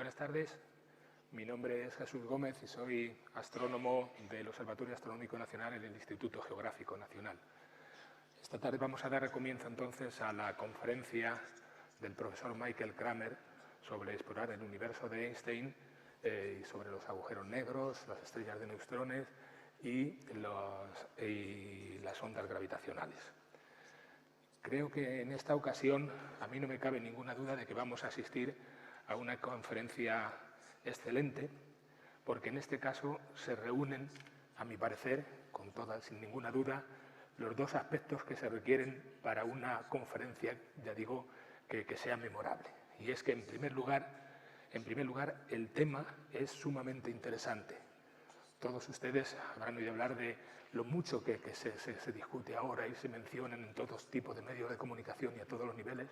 Buenas tardes, mi nombre es Jesús Gómez y soy astrónomo del Observatorio Astronómico Nacional en el Instituto Geográfico Nacional. Esta tarde vamos a dar comienzo entonces a la conferencia del profesor Michael Kramer sobre explorar el universo de Einstein y sobre los agujeros negros, las estrellas de neutrones y las ondas gravitacionales. Creo que en esta ocasión a mí no me cabe ninguna duda de que vamos a asistir a una conferencia excelente, porque en este caso se reúnen, a mi parecer, sin ninguna duda, los dos aspectos que se requieren para una conferencia, ya digo, que sea memorable. Y es que, en primer lugar, el tema es sumamente interesante. Todos ustedes habrán oído hablar de lo mucho que se discute ahora y se menciona en todos tipos de medios de comunicación y a todos los niveles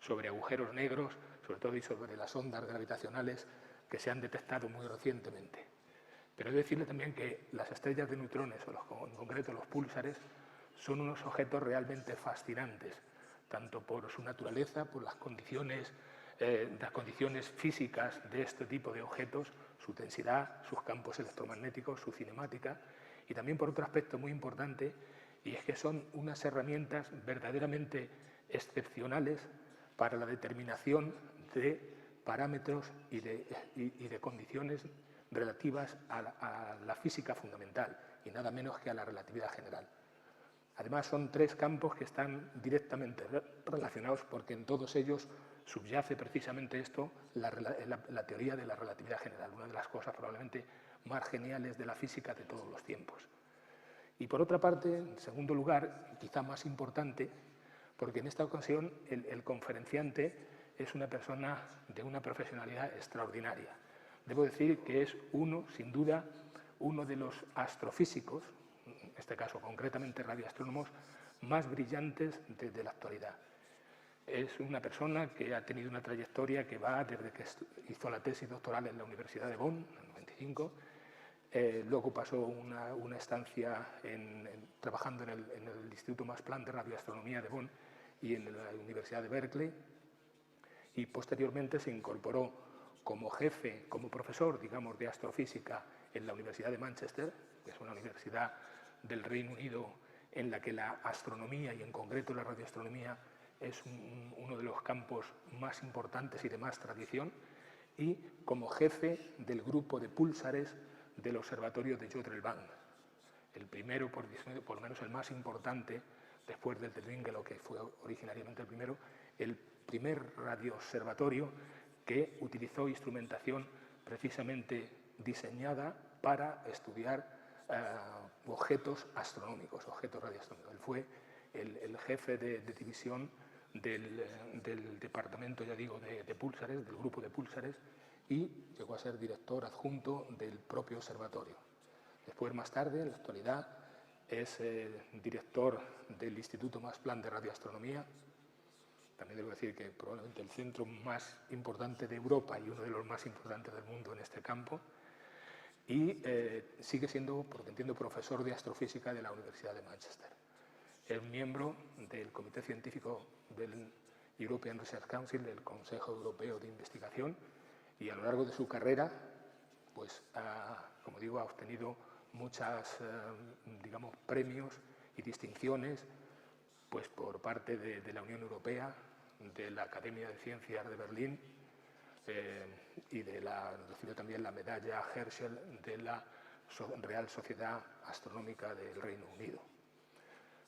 sobre agujeros negros, sobre todo y sobre las ondas gravitacionales que se han detectado muy recientemente. Pero he de decirle también que las estrellas de neutrones, o en concreto los púlsares, son unos objetos realmente fascinantes, tanto por su naturaleza, por las condiciones físicas de este tipo de objetos, su densidad, sus campos electromagnéticos, su cinemática, y también por otro aspecto muy importante, y es que son unas herramientas verdaderamente excepcionales para la determinación de parámetros y de condiciones relativas a la física fundamental, y nada menos que a la relatividad general. Además, son tres campos que están directamente relacionados porque en todos ellos subyace precisamente esto, la teoría de la relatividad general, una de las cosas probablemente más geniales de la física de todos los tiempos. Y por otra parte, en segundo lugar, quizá más importante, porque en esta ocasión el conferenciante es una persona de una profesionalidad extraordinaria. Debo decir que es sin duda, uno de los astrofísicos, en este caso concretamente radioastrónomos, más brillantes de la actualidad. Es una persona que ha tenido una trayectoria que va desde que hizo la tesis doctoral en la Universidad de Bonn, en el 95, luego pasó una estancia trabajando en el Instituto Max Planck de Radioastronomía de Bonn y en la Universidad de Berkeley, y posteriormente se incorporó como jefe, como profesor, digamos, de astrofísica en la Universidad de Manchester, que es una universidad del Reino Unido en la que la astronomía y en concreto la radioastronomía es uno de los campos más importantes y de más tradición, y como jefe del grupo de púlsares del observatorio de Jodrell Bank, el primero, por lo menos el más importante, después del de Dwingelo, que fue originariamente el primero, el primer radioobservatorio que utilizó instrumentación precisamente diseñada para estudiar objetos astronómicos, objetos radioastronómicos. Él fue el jefe de división del departamento, ya digo, de púlsares, del grupo de púlsares, y llegó a ser director adjunto del propio observatorio. Después, más tarde, en la actualidad, es director del Instituto Max Planck de Radioastronomía. También debo decir que probablemente el centro más importante de Europa y uno de los más importantes del mundo en este campo. Y sigue siendo, porque entiendo, profesor de astrofísica de la Universidad de Manchester. Es miembro del Comité Científico del European Research Council, del Consejo Europeo de Investigación, y a lo largo de su carrera, pues, como digo, ha obtenido muchos premios y distinciones, pues, por parte de la Unión Europea, de la Academia de Ciencias de Berlín, y recibió también la medalla Herschel de la Real Sociedad Astronómica del Reino Unido.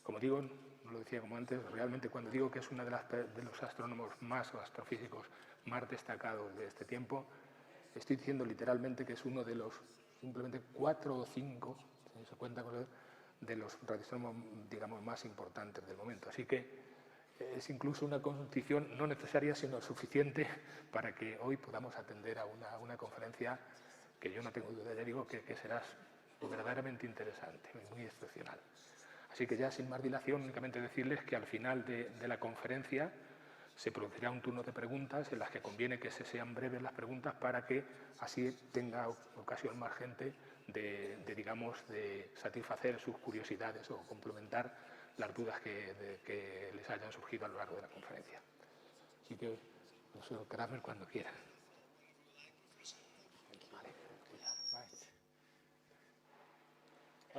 Como digo, lo decía como antes, realmente cuando digo que es uno de los astrónomos más o astrofísicos más destacados de este tiempo, estoy diciendo literalmente que es uno de los simplemente 4 o 5, si se cuenta con él, de los radioastrónomos, digamos, más importantes del momento. Así que es incluso una condición no necesaria, sino suficiente para que hoy podamos atender a una conferencia que yo no tengo duda, ya digo, que será verdaderamente interesante, muy excepcional. Así que ya sin más dilación, únicamente decirles que al final de la conferencia se producirá un turno de preguntas en las que conviene que sean breves las preguntas para que así tenga ocasión más gente de satisfacer sus curiosidades o complementar las dudas que les hayan surgido a lo largo de la conferencia. Así que, profesor Kramer, cuando quiera.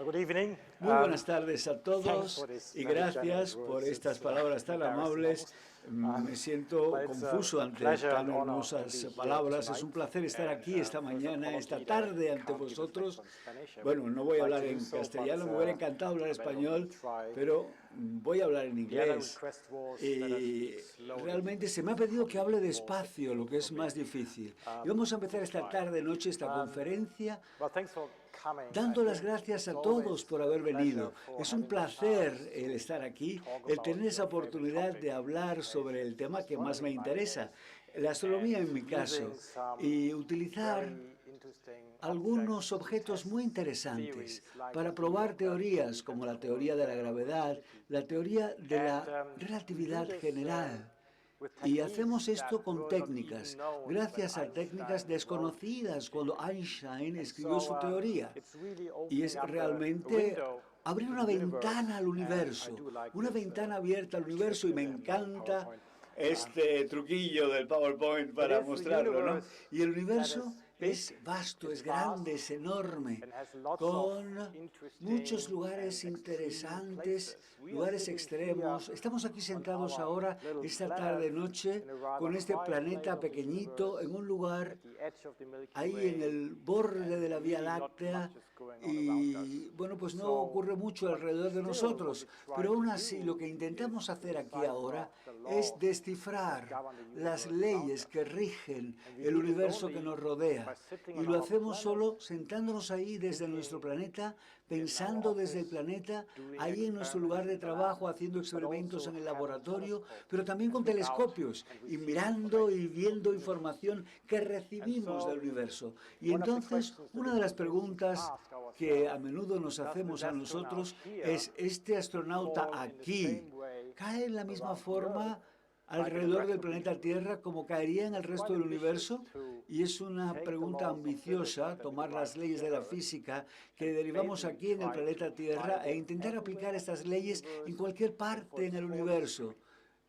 Good evening. Muy buenas tardes a todos y gracias por estas palabras tan amables. Me siento confuso ante tan hermosas palabras. Es un placer estar aquí esta mañana, esta tarde ante vosotros. Bueno, no voy a hablar en castellano, me hubiera encantado hablar español, pero voy a hablar en inglés. Y realmente se me ha pedido que hable despacio, lo que es más difícil. Y vamos a empezar esta tarde, noche, esta conferencia, dando las gracias a todos por haber venido. Es un placer el estar aquí, el tener esa oportunidad de hablar sobre el tema que más me interesa, la astronomía en mi caso, y utilizar algunos objetos muy interesantes para probar teorías como la teoría de la gravedad, la teoría de la relatividad general. Y hacemos esto con técnicas, gracias a técnicas desconocidas cuando Einstein escribió su teoría. Y es realmente abrir una ventana al universo, una ventana abierta al universo, y me encanta este truquillo del PowerPoint para mostrarlo, ¿no? Y el universo es vasto, es grande, es enorme, con muchos lugares interesantes, lugares extremos. Estamos aquí sentados ahora, esta tarde-noche, con este planeta pequeñito, en un lugar ahí en el borde de la Vía Láctea, y bueno, pues no ocurre mucho alrededor de nosotros, pero aún así lo que intentamos hacer aquí ahora es descifrar las leyes que rigen el universo que nos rodea, y lo hacemos solo sentándonos ahí desde nuestro planeta, pensando desde el planeta, ahí en nuestro lugar de trabajo, haciendo experimentos en el laboratorio, pero también con telescopios y mirando y viendo información que recibimos del universo. Y entonces, una de las preguntas que a menudo nos hacemos a nosotros es: ¿este astronauta aquí cae en la misma forma alrededor del planeta Tierra como caería en el resto del universo? Y es una pregunta ambiciosa, tomar las leyes de la física que derivamos aquí en el planeta Tierra e intentar aplicar estas leyes en cualquier parte en el universo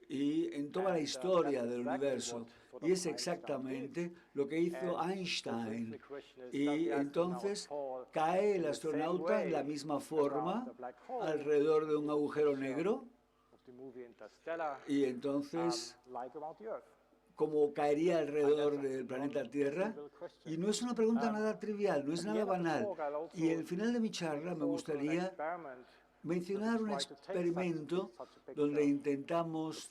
y en toda la historia del universo. Y es exactamente lo que hizo Einstein. Y entonces cae el astronauta en la misma forma alrededor de un agujero negro, y entonces como caería alrededor del planeta Tierra. Y no es una pregunta nada trivial, no es nada banal. Y al final de mi charla me gustaría mencionar un experimento donde intentamos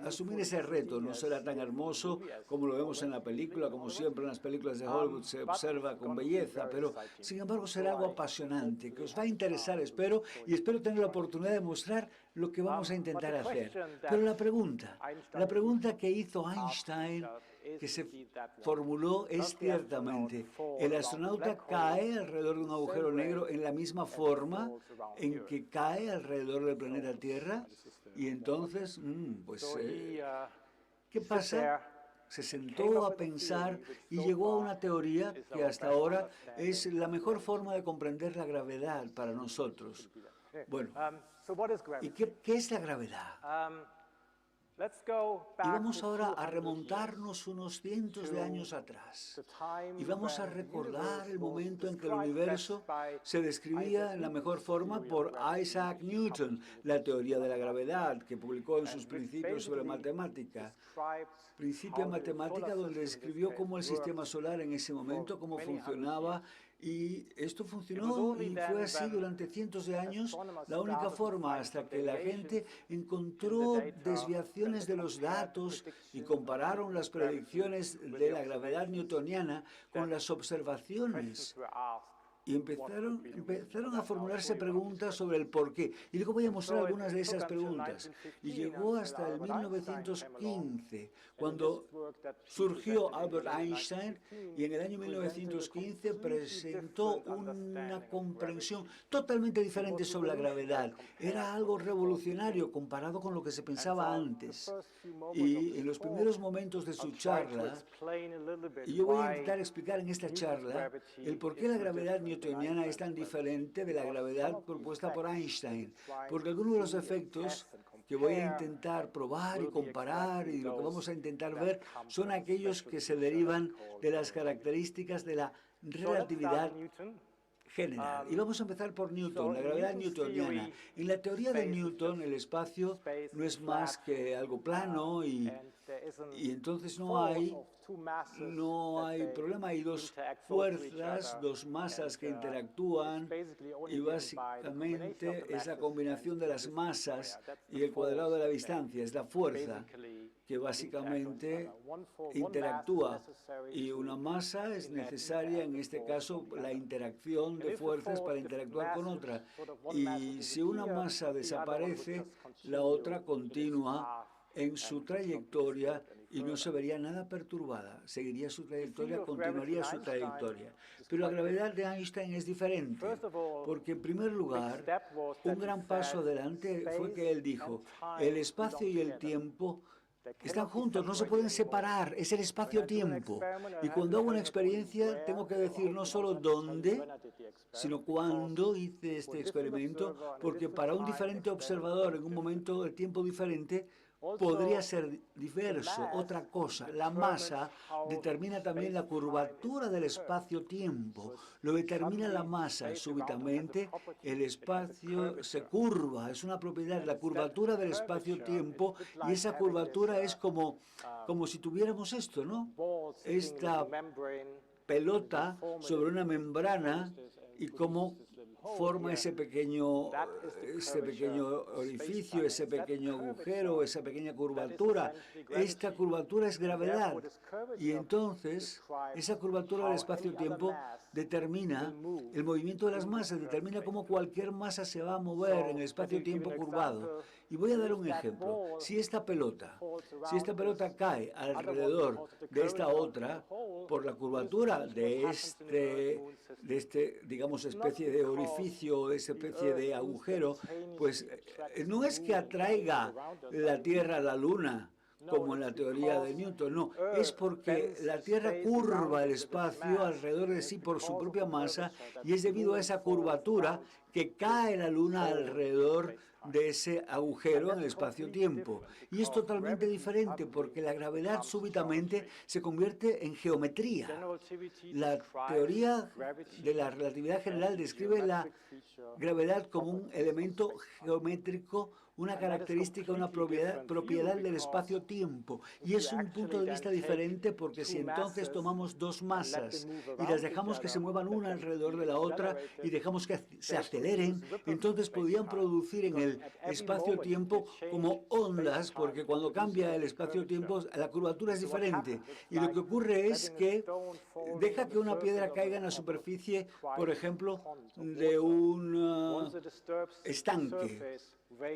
asumir ese reto. No será tan hermoso como lo vemos en la película, como siempre en las películas de Hollywood se observa con belleza, pero sin embargo será algo apasionante, que os va a interesar, espero, y espero tener la oportunidad de mostrar lo que vamos a intentar hacer. Pero la pregunta que hizo Einstein, que se formuló, es ciertamente: ¿el astronauta cae alrededor de un agujero negro en la misma forma en que cae alrededor del planeta Tierra? Y entonces, ¿qué pasa? Se sentó a pensar y llegó a una teoría que hasta ahora es la mejor forma de comprender la gravedad para nosotros. Bueno, ¿y qué es la gravedad? Y vamos ahora a remontarnos unos cientos de años atrás. Y vamos a recordar el momento en que el universo se describía en la mejor forma por Isaac Newton, la teoría de la gravedad, que publicó en sus principios sobre matemática. Principia matemática, donde describió cómo el sistema solar en ese momento, cómo funcionaba. Y esto funcionó y fue así durante cientos de años, la única forma, hasta que la gente encontró desviaciones de los datos y compararon las predicciones de la gravedad newtoniana con las observaciones. Y empezaron a formularse preguntas sobre el porqué. Y luego voy a mostrar algunas de esas preguntas. Y llegó hasta el 1915, cuando surgió Albert Einstein, y en el año 1915 presentó una comprensión totalmente diferente sobre la gravedad. Era algo revolucionario comparado con lo que se pensaba antes. Y en los primeros momentos de su charla, y yo voy a intentar explicar en esta charla el por qué la gravedad newtoniana es tan diferente de la gravedad propuesta por Einstein, porque algunos de los efectos que voy a intentar probar y comparar, y lo que vamos a intentar ver, son aquellos que se derivan de las características de la relatividad general. Y vamos a empezar por Newton, la gravedad newtoniana. En la teoría de Newton, el espacio no es más que algo plano y entonces no hay problema. Hay dos fuerzas, dos masas que interactúan y básicamente es la combinación de las masas y el cuadrado de la distancia, es la fuerza que básicamente interactúa, y una masa es necesaria, en este caso, la interacción de fuerzas para interactuar con otra. Y si una masa desaparece, la otra continúa en su trayectoria y no se vería nada perturbada. Seguiría su trayectoria, continuaría su trayectoria. Pero la gravedad de Einstein es diferente, porque en primer lugar, un gran paso adelante fue que él dijo, el espacio y el tiempo están juntos, no se pueden separar, es el espacio-tiempo. Y cuando hago una experiencia, tengo que decir no solo dónde, sino cuándo hice este experimento, porque para un diferente observador en un momento del tiempo diferente, podría ser diverso, otra cosa. La masa determina también la curvatura del espacio-tiempo. Lo determina la masa. Súbitamente, el espacio se curva. Es una propiedad, la curvatura del espacio-tiempo. Y esa curvatura es como si tuviéramos esto, ¿no? Esta pelota sobre una membrana y cómo forma ese pequeño orificio, ese pequeño agujero, esa pequeña curvatura. Esta curvatura es gravedad. Y entonces, esa curvatura del espacio-tiempo determina el movimiento de las masas, determina cómo cualquier masa se va a mover en el espacio-tiempo curvado. Y voy a dar un ejemplo. Si esta pelota cae alrededor de esta otra, por la curvatura de este, digamos, especie de orificio, de esa especie de agujero, pues no es que atraiga la Tierra a la Luna, como en la teoría de Newton, no, es porque la Tierra curva el espacio alrededor de sí por su propia masa, y es debido a esa curvatura que cae la Luna alrededor de ese agujero en el espacio-tiempo. Y es totalmente diferente porque la gravedad súbitamente se convierte en geometría. La teoría de la relatividad general describe la gravedad como un elemento geométrico, una característica, una propiedad del espacio-tiempo. Y es un punto de vista diferente porque si entonces tomamos dos masas y las dejamos que se muevan una alrededor de la otra y dejamos que se aceleren, entonces podrían producir en el espacio-tiempo como ondas, porque cuando cambia el espacio-tiempo la curvatura es diferente. Y lo que ocurre es que deja que una piedra caiga en la superficie, por ejemplo, de un estanque.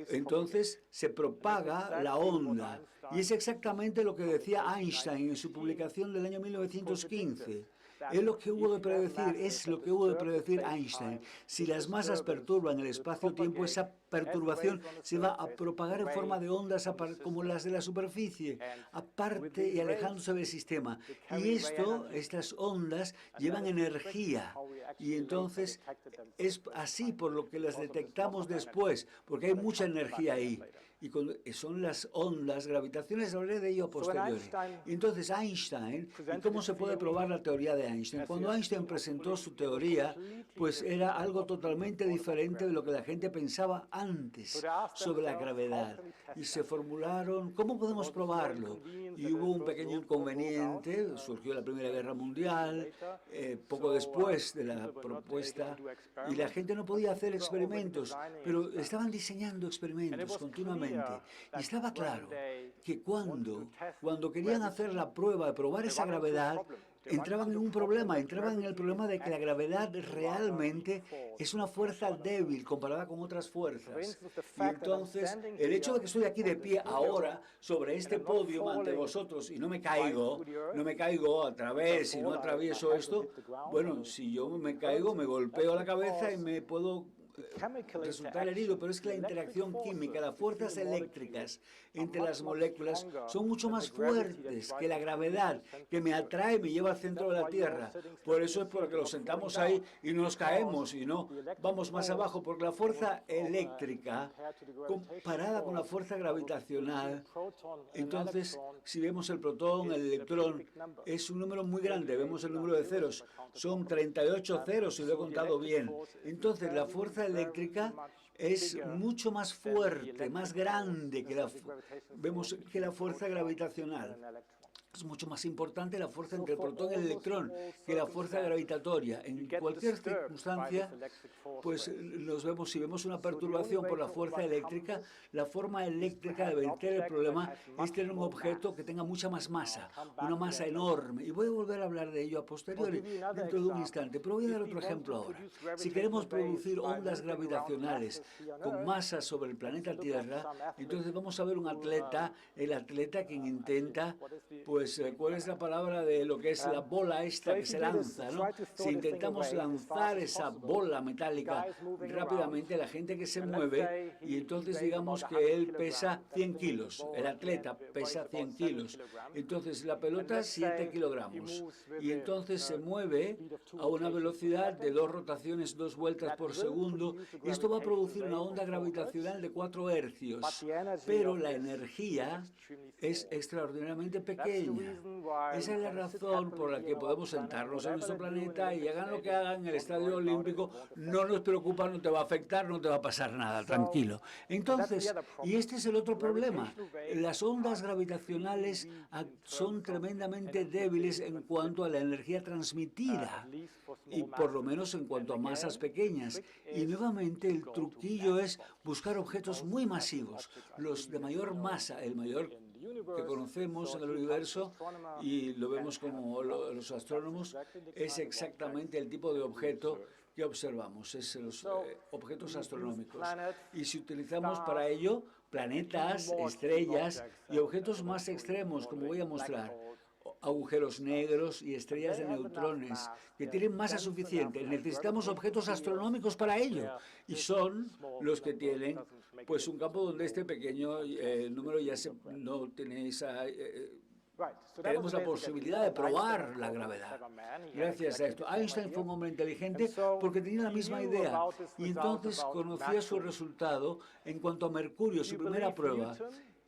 Entonces se propaga la onda. Y es exactamente lo que decía Einstein en su publicación del año 1915. Es lo que hubo de predecir Einstein. Si las masas perturban el espacio-tiempo, esa perturbación se va a propagar en forma de ondas como las de la superficie, aparte y alejándose del sistema. Y estas ondas llevan energía. Y entonces es así por lo que las detectamos después, porque hay mucha energía ahí. Y son las ondas gravitacionales, hablaré de ello a posteriori. Y entonces Einstein, ¿y cómo se puede probar la teoría de Einstein? Cuando Einstein presentó su teoría, pues era algo totalmente diferente de lo que la gente pensaba antes sobre la gravedad. Y se formularon, ¿cómo podemos probarlo? Y hubo un pequeño inconveniente, surgió la Primera Guerra Mundial, poco después de la propuesta, y la gente no podía hacer experimentos, pero estaban diseñando experimentos continuamente. Y estaba claro que cuando querían hacer la prueba de probar esa gravedad, entraban en el problema de que la gravedad realmente es una fuerza débil comparada con otras fuerzas. Y entonces, el hecho de que estoy aquí de pie ahora sobre este podio ante vosotros y no me caigo a través y no atravieso esto, bueno, si yo me caigo, me golpeo la cabeza y me puedo resultar herido, pero es que la interacción química, las fuerzas eléctricas entre las moléculas son mucho más fuertes que la gravedad, que me atrae y me lleva al centro de la Tierra. Por eso es porque lo sentamos ahí y nos caemos y no vamos más abajo, porque la fuerza eléctrica, comparada con la fuerza gravitacional, entonces, si vemos el protón, el electrón, es un número muy grande, vemos el número de ceros, son 38 ceros, si lo he contado bien. Entonces, la fuerza eléctrica es mucho más fuerte, más grande que la fuerza gravitacional. Es mucho más importante la fuerza entre el protón y el electrón que la fuerza gravitatoria. En cualquier circunstancia, pues si vemos una perturbación por la fuerza eléctrica, la forma eléctrica de verter el problema es tener un objeto que tenga mucha más masa, una masa enorme. Y voy a volver a hablar de ello a posteriori dentro de un instante, pero voy a dar otro ejemplo ahora. Si queremos producir ondas gravitacionales con masa sobre el planeta Tierra, entonces vamos a ver un atleta, el atleta quien intenta, pues, ¿cuál es la palabra de lo que es la bola esta que se lanza, ¿no? Si intentamos lanzar esa bola metálica rápidamente, la gente que se mueve, y entonces digamos que él pesa 100 kilos, el atleta pesa 100 kilos, entonces la pelota 7 kilogramos, y entonces se mueve a una velocidad de 2 rotaciones, 2 vueltas por segundo, y esto va a producir una onda gravitacional de 4 hercios, pero la energía es extraordinariamente pequeña. Esa es la razón por la que podemos sentarnos en nuestro planeta y hagan lo que hagan en el Estadio Olímpico, no nos preocupa, no te va a afectar, no te va a pasar nada, tranquilo. Entonces, y este es el otro problema, las ondas gravitacionales son tremendamente débiles en cuanto a la energía transmitida, y por lo menos en cuanto a masas pequeñas. Y nuevamente el truquillo es buscar objetos muy masivos, los de mayor masa, el mayor que conocemos en el universo, y lo vemos como los astrónomos, es exactamente el tipo de objeto que observamos, es los objetos astronómicos. Y si utilizamos para ello planetas, estrellas y objetos más extremos, como voy a mostrar, agujeros negros y estrellas de neutrones, que tienen masa suficiente. Necesitamos objetos astronómicos para ello, y son los que tienen pues un campo donde este pequeño número ya no tiene esa... tenemos la posibilidad de probar la gravedad. Gracias a esto, Einstein fue un hombre inteligente porque tenía la misma idea, y entonces conocía su resultado en cuanto a Mercurio, su primera prueba.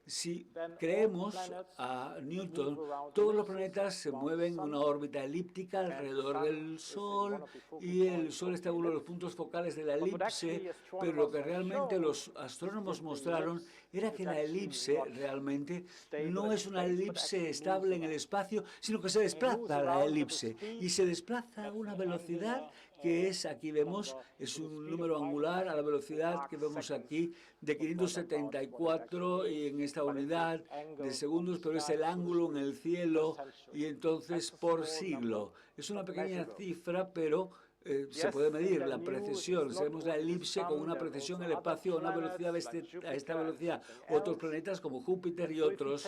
Si creemos a Newton, todos los planetas se mueven en una órbita elíptica alrededor del Sol, y el Sol está en uno de los puntos focales de la elipse, pero lo que realmente los astrónomos mostraron era que la elipse realmente no es una elipse estable en el espacio, sino que se desplaza la elipse, y se desplaza a una velocidad que es, aquí vemos, es un número angular a la velocidad que vemos aquí de 574 y en esta unidad de segundos, pero es el ángulo en el cielo, y entonces por siglo. Es una pequeña cifra, pero se puede medir la precisión. Sabemos la elipse con una precisión en el espacio a una velocidad a esta velocidad. Otros planetas como Júpiter y otros.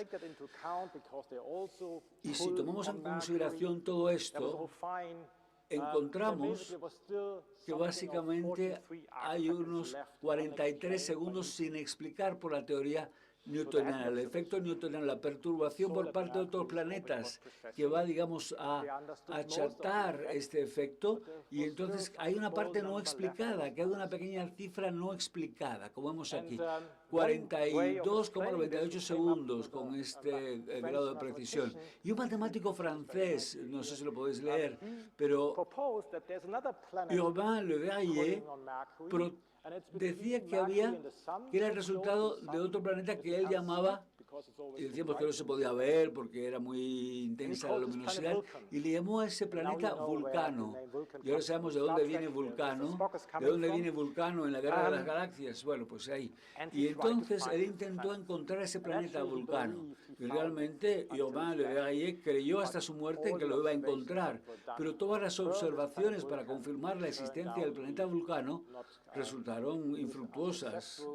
Y si tomamos en consideración todo esto, encontramos que básicamente hay unos 43 segundos sin explicar por la teoría newtoniana, el efecto newtoniano, la perturbación por parte de otros planetas que va, digamos, a achatar este efecto, y entonces hay una parte no explicada, queda una pequeña cifra no explicada, como vemos aquí, 42,98 segundos con este grado de precisión. Y un matemático francés, no sé si lo podéis leer, pero Urbain Le Verrier decía que era el resultado de otro planeta que él llamaba, y decíamos que no se podía ver porque era muy intensa la luminosidad, y le llamó a ese planeta Vulcano. Y ahora sabemos de dónde viene Vulcano, en la Guerra de las Galaxias. Bueno, pues ahí. Y entonces él intentó encontrar ese planeta Vulcano. Y realmente Urbain Le Verrier creyó hasta su muerte en que lo iba a encontrar. Pero todas las observaciones para confirmar la existencia del planeta Vulcano resultaron infructuosas.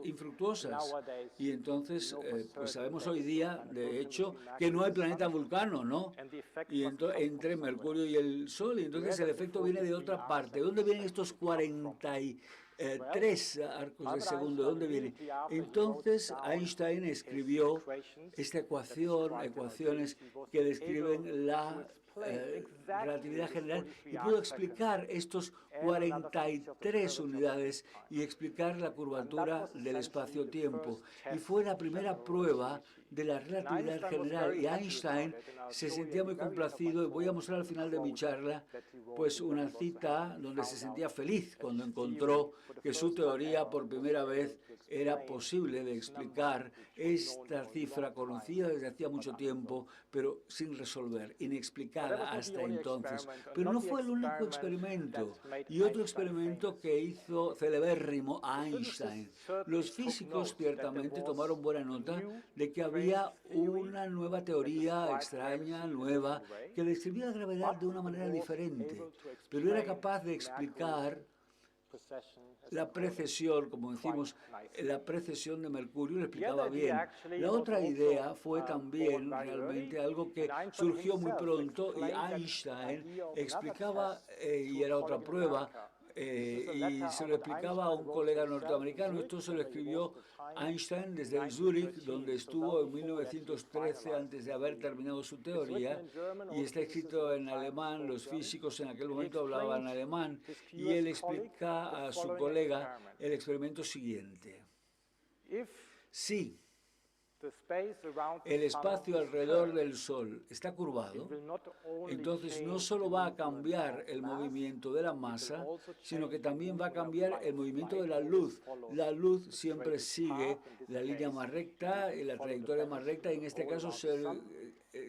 Y entonces, pues sabemos hoy día, de hecho, que no hay planeta Vulcano, ¿no? Y entre Mercurio y el Sol, y entonces el efecto viene de otra parte. ¿De dónde vienen estos 43 3 arcos de segundo. ¿De dónde viene? Entonces Einstein escribió esta ecuaciones que describen la relatividad general, y pudo explicar estos 43 unidades y explicar la curvatura del espacio-tiempo. Y fue la primera prueba de la relatividad general, y Einstein se sentía muy complacido, y voy a mostrar al final de mi charla pues una cita donde se sentía feliz cuando encontró que su teoría por primera vez era posible de explicar esta cifra conocida desde hacía mucho tiempo, pero sin resolver, inexplicada hasta entonces. Pero no fue el único experimento. Y otro experimento que hizo celebérrimo a Einstein. Los físicos ciertamente tomaron buena nota de que había una nueva teoría extraña, nueva, que describía la gravedad de una manera diferente, pero era capaz de explicar la precesión, como decimos, la precesión de Mercurio, lo explicaba bien. La otra idea fue también realmente algo que surgió muy pronto, y Einstein explicaba, y era otra prueba, y se lo explicaba a un colega norteamericano. Esto se lo escribió Einstein desde Zúrich, donde estuvo en 1913 antes de haber terminado su teoría, y está escrito en alemán. Los físicos en aquel momento hablaban alemán, y él explica a su colega el experimento siguiente. Si el espacio alrededor del Sol está curvado, entonces no solo va a cambiar el movimiento de la masa, sino que también va a cambiar el movimiento de la luz. La luz siempre sigue la línea más recta y la trayectoria más recta, y en este caso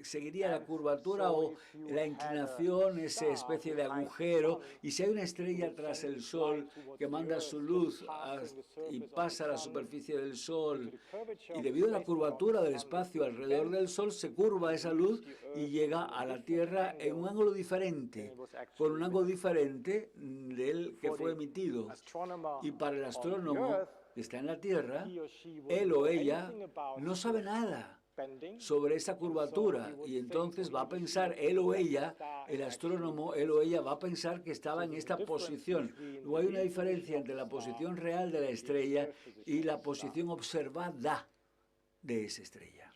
seguiría la curvatura o la inclinación, esa especie de agujero. Y si hay una estrella tras el Sol que manda su luz y pasa a la superficie del Sol, y debido a la curvatura del espacio alrededor del Sol, se curva esa luz y llega a la Tierra en un ángulo diferente, con un ángulo diferente del que fue emitido. Y para el astrónomo que está en la Tierra, él o ella no sabe nada sobre esa curvatura, y entonces va a pensar, él o ella, el astrónomo, él o ella va a pensar que estaba en esta posición. Luego hay una diferencia entre la posición real de la estrella y la posición observada de esa estrella.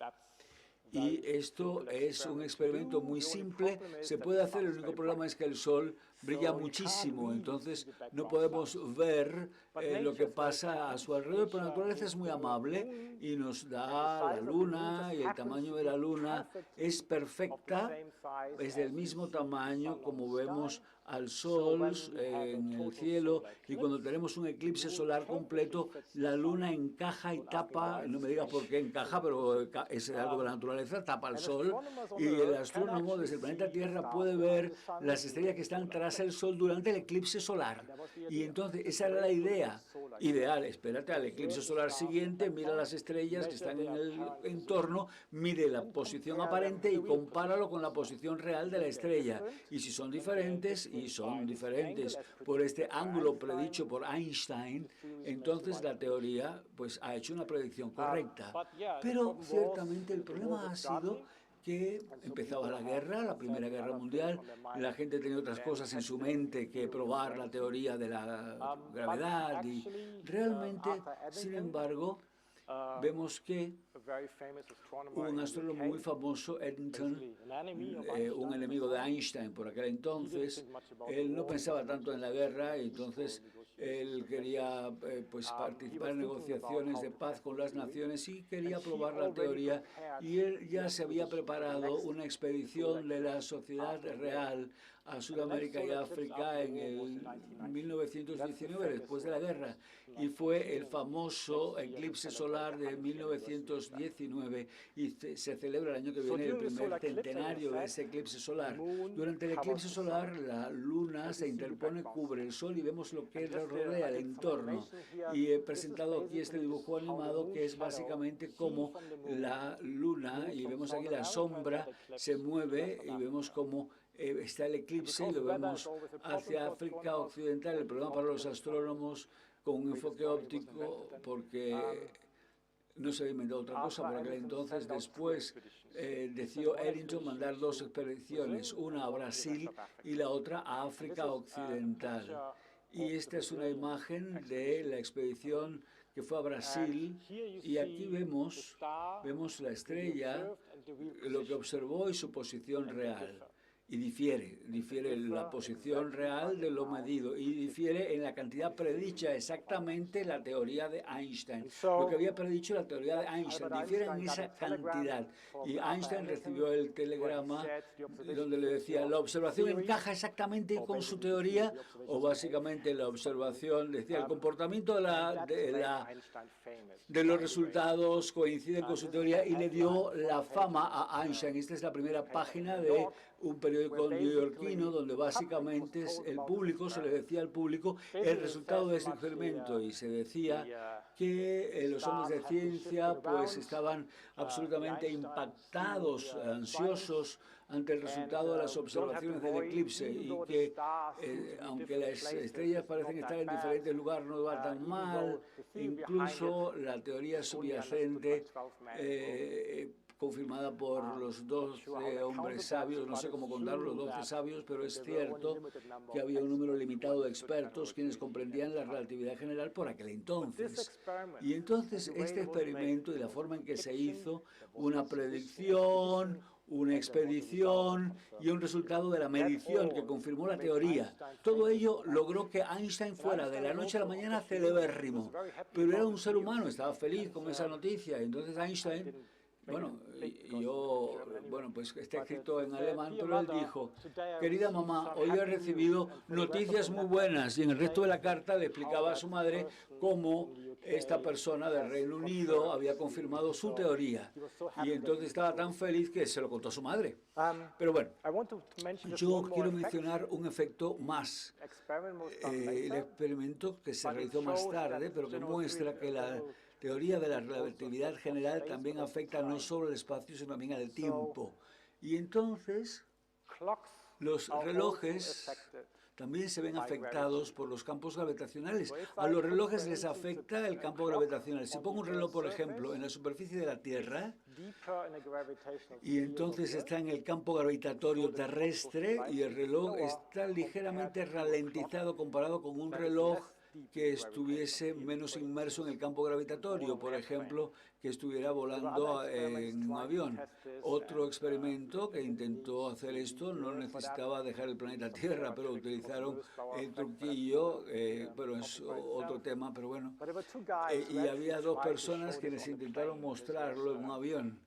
Y esto es un experimento muy simple, se puede hacer. El único problema es que el Sol brilla muchísimo, entonces no podemos ver lo que pasa a su alrededor, pero la naturaleza es muy amable y nos da la Luna, y el tamaño de la Luna es perfecta, es del mismo tamaño como vemos al Sol en el cielo, y cuando tenemos un eclipse solar completo, la Luna encaja y tapa, no me digas por qué encaja, pero es algo de la naturaleza, tapa al Sol, y el astrónomo desde el planeta Tierra puede ver las estrellas que están tras el Sol durante el eclipse solar. Y entonces esa era la idea ideal: espérate al eclipse solar siguiente, mira las estrellas que están en el entorno, mide la posición aparente y compáralo con la posición real de la estrella, y si son diferentes, y son diferentes por este ángulo predicho por Einstein, entonces la teoría pues ha hecho una predicción correcta. Pero ciertamente el problema ha sido que empezaba la guerra, la Primera Guerra Mundial, la gente tenía otras cosas en su mente que probar la teoría de la gravedad, y realmente, sin embargo, vemos que un astrónomo muy famoso, Eddington, un enemigo de Einstein por aquel entonces, él no pensaba tanto en la guerra, y entonces él quería pues participar en negociaciones de paz con las naciones y quería probar la teoría, y él ya se había preparado una expedición de la Sociedad Real a Sudamérica y África en el 1919, después de la guerra, y fue el famoso eclipse solar de 1919, y se celebra el año que viene el primer centenario de ese eclipse solar. Durante el eclipse solar, la Luna se interpone, cubre el Sol, y vemos lo que lo rodea, el entorno. Y he presentado aquí este dibujo animado que es básicamente como la Luna, y vemos aquí la sombra se mueve, y vemos como está el eclipse, y lo vemos hacia África Occidental. El problema para los astrónomos con un enfoque óptico, porque no se había inventado otra cosa por aquel entonces. Después decidió Eddington mandar 2 expediciones, una a Brasil y la otra a África Occidental. Y esta es una imagen de la expedición que fue a Brasil, y aquí vemos la estrella, lo que observó y su posición real. Y difiere la posición real de lo medido, y difiere en la cantidad predicha exactamente la teoría de Einstein. Lo que había predicho la teoría de Einstein, difiere en esa cantidad. Y Einstein recibió el telegrama donde le decía, la observación encaja exactamente con su teoría, o básicamente la observación, decía, el comportamiento de los resultados coincide con su teoría, y le dio la fama a Einstein. Esta es la primera página de un periódico neoyorquino donde básicamente el público, se le decía al público el resultado de ese experimento, y se decía que los hombres de ciencia pues estaban absolutamente impactados, ansiosos ante el resultado de las observaciones del eclipse, y que aunque las estrellas parecen estar en diferentes lugares, no va tan mal. Incluso la teoría subyacente confirmada por los 12 hombres sabios, no sé cómo contar los 12 sabios, pero es cierto que había un número limitado de expertos quienes comprendían la relatividad general por aquel entonces. Y entonces este experimento y la forma en que se hizo, una predicción, una expedición y un resultado de la medición que confirmó la teoría, todo ello logró que Einstein fuera de la noche a la mañana celebérrimo. Pero era un ser humano, estaba feliz con esa noticia. Entonces Einstein, pues está escrito en alemán, pero él dijo, querida mamá, hoy he recibido noticias muy buenas, y en el resto de la carta le explicaba a su madre cómo esta persona del Reino Unido había confirmado su teoría, y entonces estaba tan feliz que se lo contó a su madre. Pero bueno, yo quiero mencionar un efecto más, el experimento que se realizó más tarde, pero que muestra que la teoría de la relatividad general también afecta no solo al espacio, sino también al tiempo. Y entonces, los relojes también se ven afectados por los campos gravitacionales. A los relojes les afecta el campo gravitacional. Si pongo un reloj, por ejemplo, en la superficie de la Tierra, y entonces está en el campo gravitatorio terrestre, y el reloj está ligeramente ralentizado comparado con un reloj que estuviese menos inmerso en el campo gravitatorio, por ejemplo, que estuviera volando en un avión. Otro experimento que intentó hacer esto no necesitaba dejar el planeta Tierra, pero utilizaron el truquillo, pero es otro tema, pero bueno. Y había dos personas quienes intentaron mostrarlo en un avión,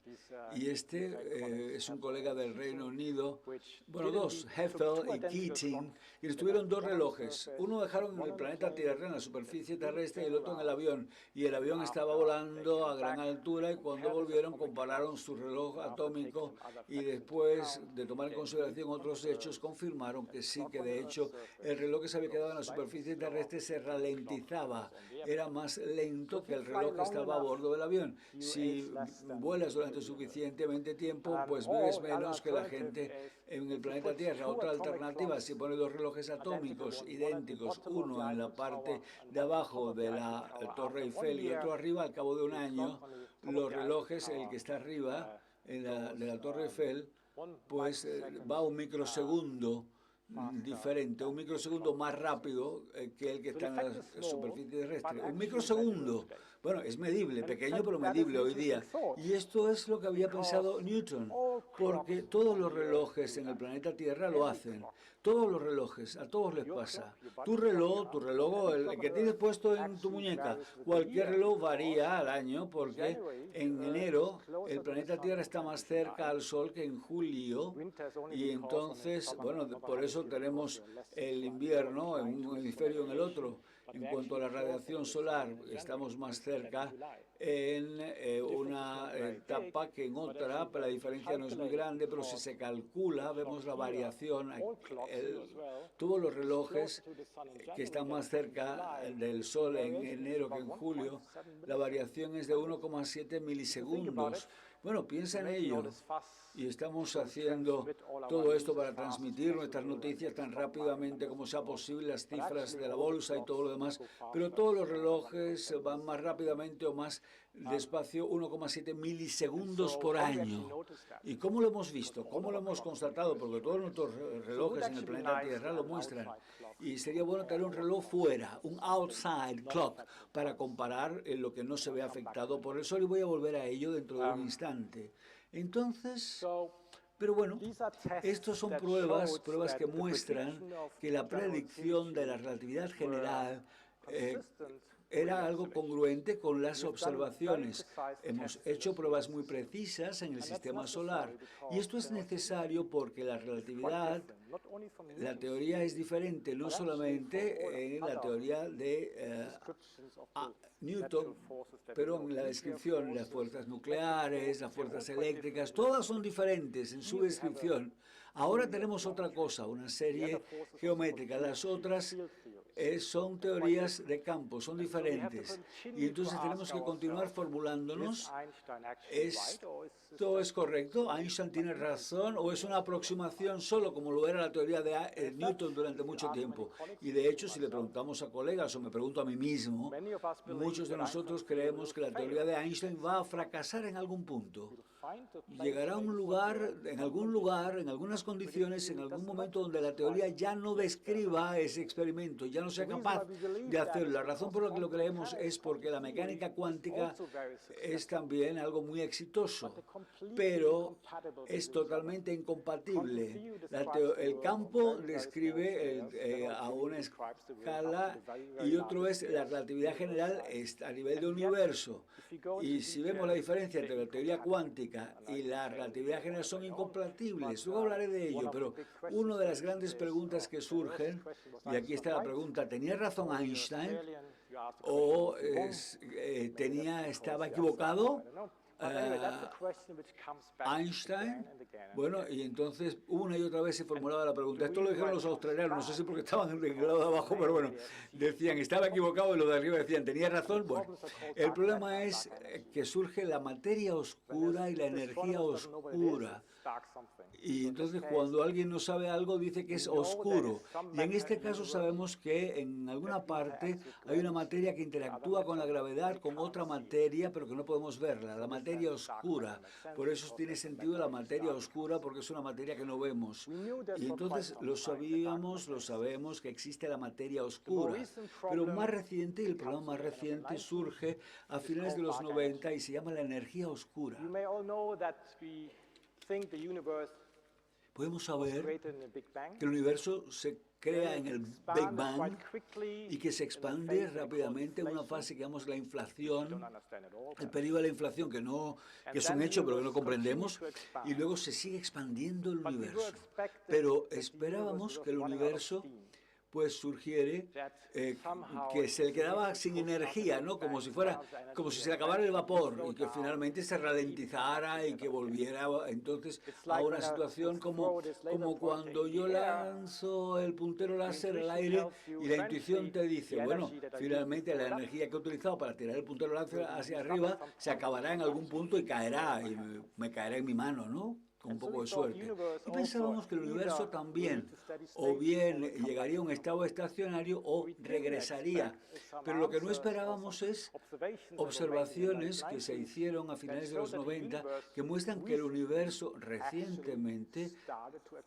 y es un colega del Reino Unido, bueno, dos, Heffel y Keating, y tuvieron dos relojes. Uno dejaron en el planeta Tierra, en la superficie terrestre, y el otro en el avión. Y el avión estaba volando a gran altura, y cuando volvieron compararon su reloj atómico, y después de tomar en consideración otros hechos, confirmaron que sí, que de hecho el reloj que se había quedado en la superficie terrestre se ralentizaba, era más lento que el reloj que estaba a bordo del avión. Si vuelas durante suficientemente tiempo, pues vives menos que la gente en el planeta Tierra. Otra alternativa, si pones dos relojes atómicos idénticos, uno en la parte de abajo de la Torre Eiffel y otro arriba, al cabo de un año, los relojes, el que está arriba de la Torre Eiffel, pues va a un microsegundo diferente, un microsegundo más rápido que el que está en la superficie terrestre. Un microsegundo, bueno, es medible, pequeño pero medible hoy día. Y esto es lo que había pensado Newton, porque todos los relojes en el planeta Tierra lo hacen. Todos los relojes, a todos les pasa. Tu reloj, el que tienes puesto en tu muñeca, cualquier reloj varía al año, porque en enero el planeta Tierra está más cerca al Sol que en julio, y entonces, bueno, por eso tenemos el invierno en un hemisferio o en el otro. En cuanto a la radiación solar, estamos más cerca en una etapa que en otra, pero la diferencia no es muy grande, pero si se calcula, vemos la variación. Todos los relojes que están más cerca del Sol en enero que en julio, la variación es de 1,7 milisegundos. Bueno, piensa en ello. Y estamos haciendo todo esto para transmitir nuestras noticias tan rápidamente como sea posible, las cifras de la bolsa y todo lo demás, pero todos los relojes van más rápidamente o más despacio, 1,7 milisegundos por año. ¿Y cómo lo hemos visto? ¿Cómo lo hemos constatado? Porque todos nuestros relojes en el planeta Tierra lo muestran. Y sería bueno tener un reloj fuera, un outside clock, para comparar lo que no se ve afectado por el sol. Y voy a volver a ello dentro de un instante. Entonces, pero bueno, estos son pruebas que muestran que la predicción de la relatividad general era algo congruente con las observaciones. Hemos hecho pruebas muy precisas en el sistema solar. Y esto es necesario porque la relatividad, la teoría es diferente, no solamente en la teoría de Newton, pero en la descripción, las fuerzas nucleares, las fuerzas eléctricas, todas son diferentes en su descripción. Ahora tenemos otra cosa, una serie geométrica. Las otras son teorías de campo, son diferentes. Y entonces tenemos que continuar formulándonos. ¿Esto es correcto? ¿Einstein tiene razón? ¿O es una aproximación solo como lo era la teoría de Newton durante mucho tiempo? Y de hecho, si le preguntamos a colegas o me pregunto a mí mismo, muchos de nosotros creemos que la teoría de Einstein va a fracasar en algún punto. Llegará a un lugar, en algunas condiciones, en algún momento donde la teoría ya no describa ese experimento, ya no sea capaz de hacerlo. La razón por la que lo creemos es porque la mecánica cuántica es también algo muy exitoso, pero es totalmente incompatible. El campo describe a una escala y otro es la relatividad general a nivel de universo. Y si vemos la diferencia entre la teoría cuántica y la relatividad general son incompatibles. Luego hablaré de ello, pero una de las grandes preguntas que surgen, y aquí está la pregunta, ¿tenía razón Einstein o estaba equivocado? Einstein, bueno, y entonces una y otra vez se formulaba la pregunta. Esto lo dijeron los australianos, no sé si porque estaban en el lado de abajo, pero bueno, decían, estaba equivocado, y los de arriba decían, tenía razón. Bueno, el problema es que surge la materia oscura y la energía oscura. Y entonces cuando alguien no sabe algo dice que es oscuro. Y en este caso sabemos que en alguna parte hay una materia que interactúa con la gravedad, con otra materia, pero que no podemos verla, la materia oscura. Por eso tiene sentido la materia oscura, porque es una materia que no vemos. Y entonces lo sabemos que existe la materia oscura. Pero más reciente, el problema más reciente surge a finales de los 90 y se llama la energía oscura. Podemos saber que el universo se crea en el Big Bang y que se expande rápidamente en una fase que llamamos la inflación, el periodo de la inflación, que es un hecho pero que no comprendemos, y luego se sigue expandiendo el universo. Pero esperábamos que el universo pues surgiere que se le quedaba sin energía, ¿no? Como si se le acabara el vapor y que finalmente se ralentizara y que volviera entonces a una situación como cuando yo lanzo el puntero láser al aire y la intuición te dice, bueno, finalmente la energía que he utilizado para tirar el puntero láser hacia arriba se acabará en algún punto y caerá, y me caerá en mi mano, ¿no? Con un poco de suerte. Y pensábamos que el universo también, o bien llegaría a un estado estacionario o regresaría. Pero lo que no esperábamos es observaciones que se hicieron a finales de los 90 que muestran que el universo recientemente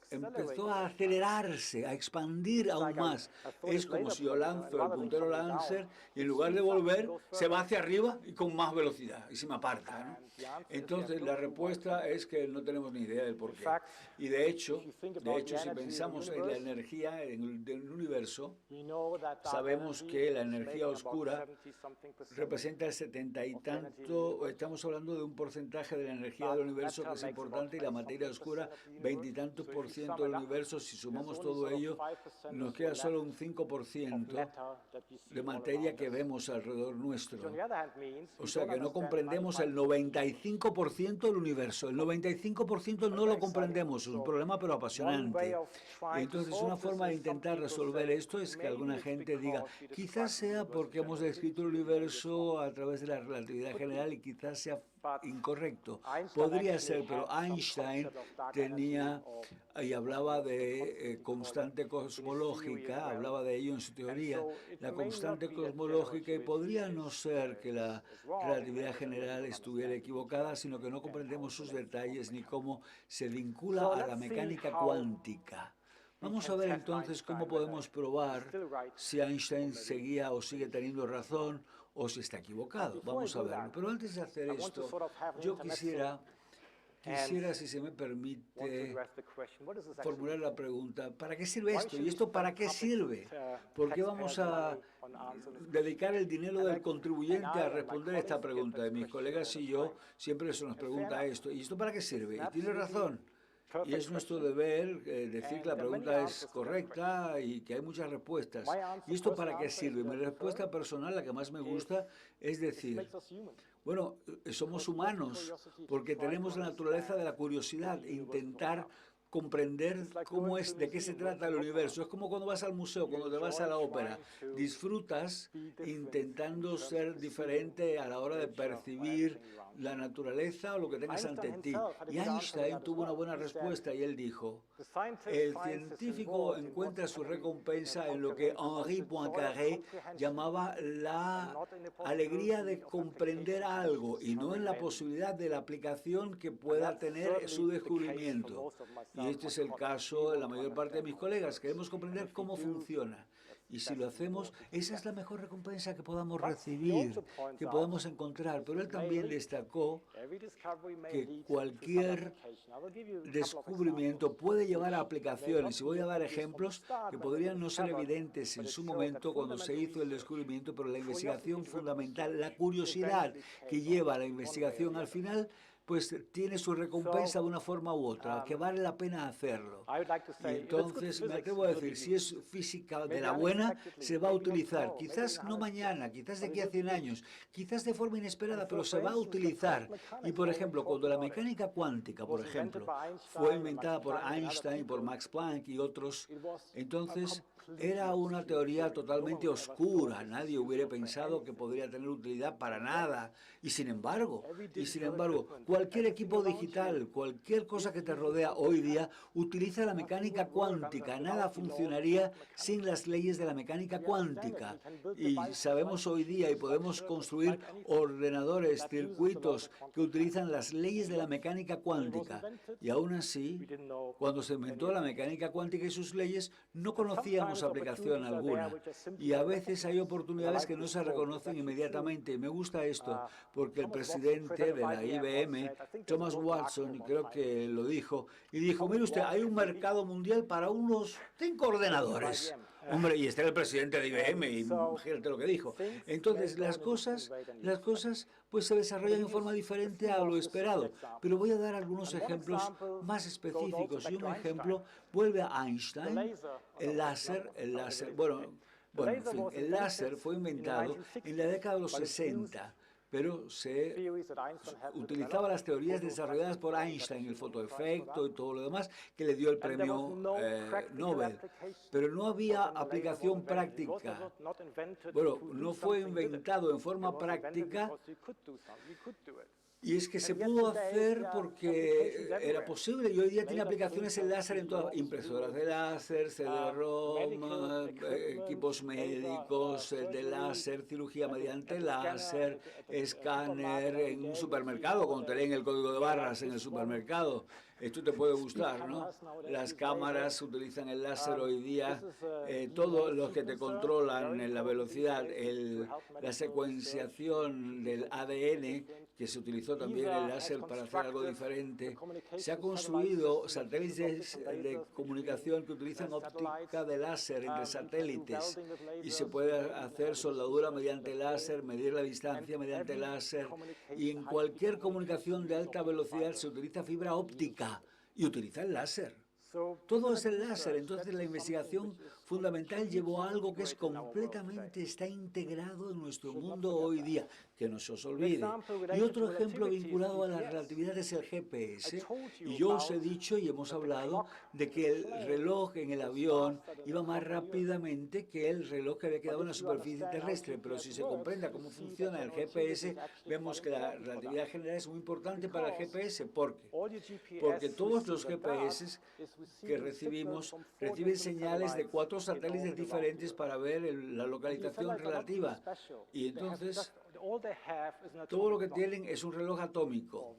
empezó a acelerarse, a expandir aún más. Es como si yo lanzo el puntero láser y en lugar de volver, se va hacia arriba y con más velocidad y se me aparta, ¿no? Entonces la respuesta es que no tenemos ni idea del porqué. Y de hecho, si pensamos en la energía del universo, sabemos que la energía oscura representa el 70 y tanto, estamos hablando de un porcentaje de la energía del universo que es importante, y la materia oscura, 20 y tantos % del universo. Si sumamos todo ello, nos queda solo un 5% de materia que vemos alrededor nuestro. O sea que no comprendemos el 95% del universo. El 95% no lo comprendemos, es un problema pero apasionante. Y entonces una forma de intentar resolver esto es que alguna gente diga, quizás sea porque hemos descrito el universo a través de la relatividad general y quizás sea incorrecto. Podría ser, pero Einstein tenía y hablaba de constante cosmológica, hablaba de ello en su teoría, la constante cosmológica, y podría no ser que la relatividad general estuviera equivocada, sino que no comprendemos sus detalles ni cómo se vincula a la mecánica cuántica. Vamos a ver entonces cómo podemos probar si Einstein seguía o sigue teniendo razón o si está equivocado. Vamos a verlo. Pero antes de hacer esto, yo quisiera, si se me permite, formular la pregunta, ¿para qué sirve esto? ¿Y esto para qué sirve? ¿Por qué vamos a dedicar el dinero del contribuyente a responder esta pregunta? De mis colegas y yo siempre se nos pregunta esto. ¿Y esto para qué sirve? Y tiene razón. Y es nuestro deber decir que la pregunta es correcta y que hay muchas respuestas. ¿Y esto para qué sirve? Mi respuesta personal, la que más me gusta, es decir, bueno, somos humanos porque tenemos la naturaleza de la curiosidad, intentar comprender cómo es, de qué se trata el universo. Es como cuando vas al museo, cuando te vas a la ópera. Disfrutas intentando ser diferente a la hora de percibir la naturaleza o lo que tengas ante ti. Y Einstein tuvo una buena respuesta y él dijo, el científico encuentra su recompensa en lo que Henri Poincaré llamaba la alegría de comprender algo y no en la posibilidad de la aplicación que pueda tener su descubrimiento. Y este es el caso de la mayor parte de mis colegas. Queremos comprender cómo funciona. Y si lo hacemos, esa es la mejor recompensa que podamos recibir, que podamos encontrar. Pero él también destacó que cualquier descubrimiento puede llevar a aplicaciones. Y voy a dar ejemplos que podrían no ser evidentes en su momento cuando se hizo el descubrimiento, pero la investigación fundamental, la curiosidad que lleva a la investigación al final, pues tiene su recompensa de una forma u otra, que vale la pena hacerlo. Y entonces me atrevo a decir, si es física de la buena, se va a utilizar. Quizás no mañana, quizás de aquí a 100 años, quizás de forma inesperada, pero se va a utilizar. Y por ejemplo, cuando la mecánica cuántica, por ejemplo, fue inventada por Einstein, por Max Planck y otros, entonces era una teoría totalmente oscura. Nadie hubiera pensado que podría tener utilidad para nada. Y sin embargo, cualquier equipo digital, cualquier cosa que te rodea hoy día, utiliza la mecánica cuántica. Nada funcionaría sin las leyes de la mecánica cuántica. Y sabemos hoy día y podemos construir ordenadores, circuitos que utilizan las leyes de la mecánica cuántica. Y aún así, cuando se inventó la mecánica cuántica y sus leyes, no conocíamos aplicación alguna. Y a veces hay oportunidades que no se reconocen inmediatamente. Me gusta esto, porque el presidente de la IBM, Thomas Watson, y creo que lo dijo, y dijo, mire usted, hay un mercado mundial para unos 5 ordenadores. Hombre, y este era el presidente de IBM, y imagínate lo que dijo. Entonces, las cosas pues se desarrollan en forma diferente a lo esperado. Pero voy a dar algunos ejemplos más específicos. Y un ejemplo vuelve a Einstein, el láser, bueno, en fin, el láser fue inventado en la década de los 60. Pero se utilizaba las teorías desarrolladas por Einstein, el fotoefecto y todo lo demás, que le dio el premio Nobel. Pero no había aplicación práctica. Bueno, no fue inventado en forma práctica. Y es que se pudo hacer porque era posible, y hoy día tiene aplicaciones el láser en todas, impresoras de láser, CD-ROM, equipos médicos de láser, cirugía mediante láser, escáner en un supermercado, cuando te leen el código de barras en el supermercado. Esto te puede gustar, ¿no? Las cámaras utilizan el láser hoy día, todos los que te controlan en la velocidad, la secuenciación del ADN, que se utilizó también el láser para hacer algo diferente. Se ha construido satélites de comunicación que utilizan óptica de láser entre satélites y se puede hacer soldadura mediante láser, medir la distancia mediante láser, y en cualquier comunicación de alta velocidad se utiliza fibra óptica y utiliza el láser. Todo es el láser. Entonces la investigación fundamental llevó a algo que es completamente, está integrado en nuestro mundo hoy día, que no se os olvide. Y otro ejemplo vinculado a la relatividad es el GPS. Y yo os he dicho y hemos hablado de que el reloj en el avión iba más rápidamente que el reloj que había quedado en la superficie terrestre, pero si se comprende cómo funciona el GPS, vemos que la relatividad general es muy importante para el GPS. ¿Por qué? Porque todos los GPS que recibimos reciben señales de 4 satélites diferentes para ver la localización relativa. Y entonces, todo lo que tienen es un reloj atómico,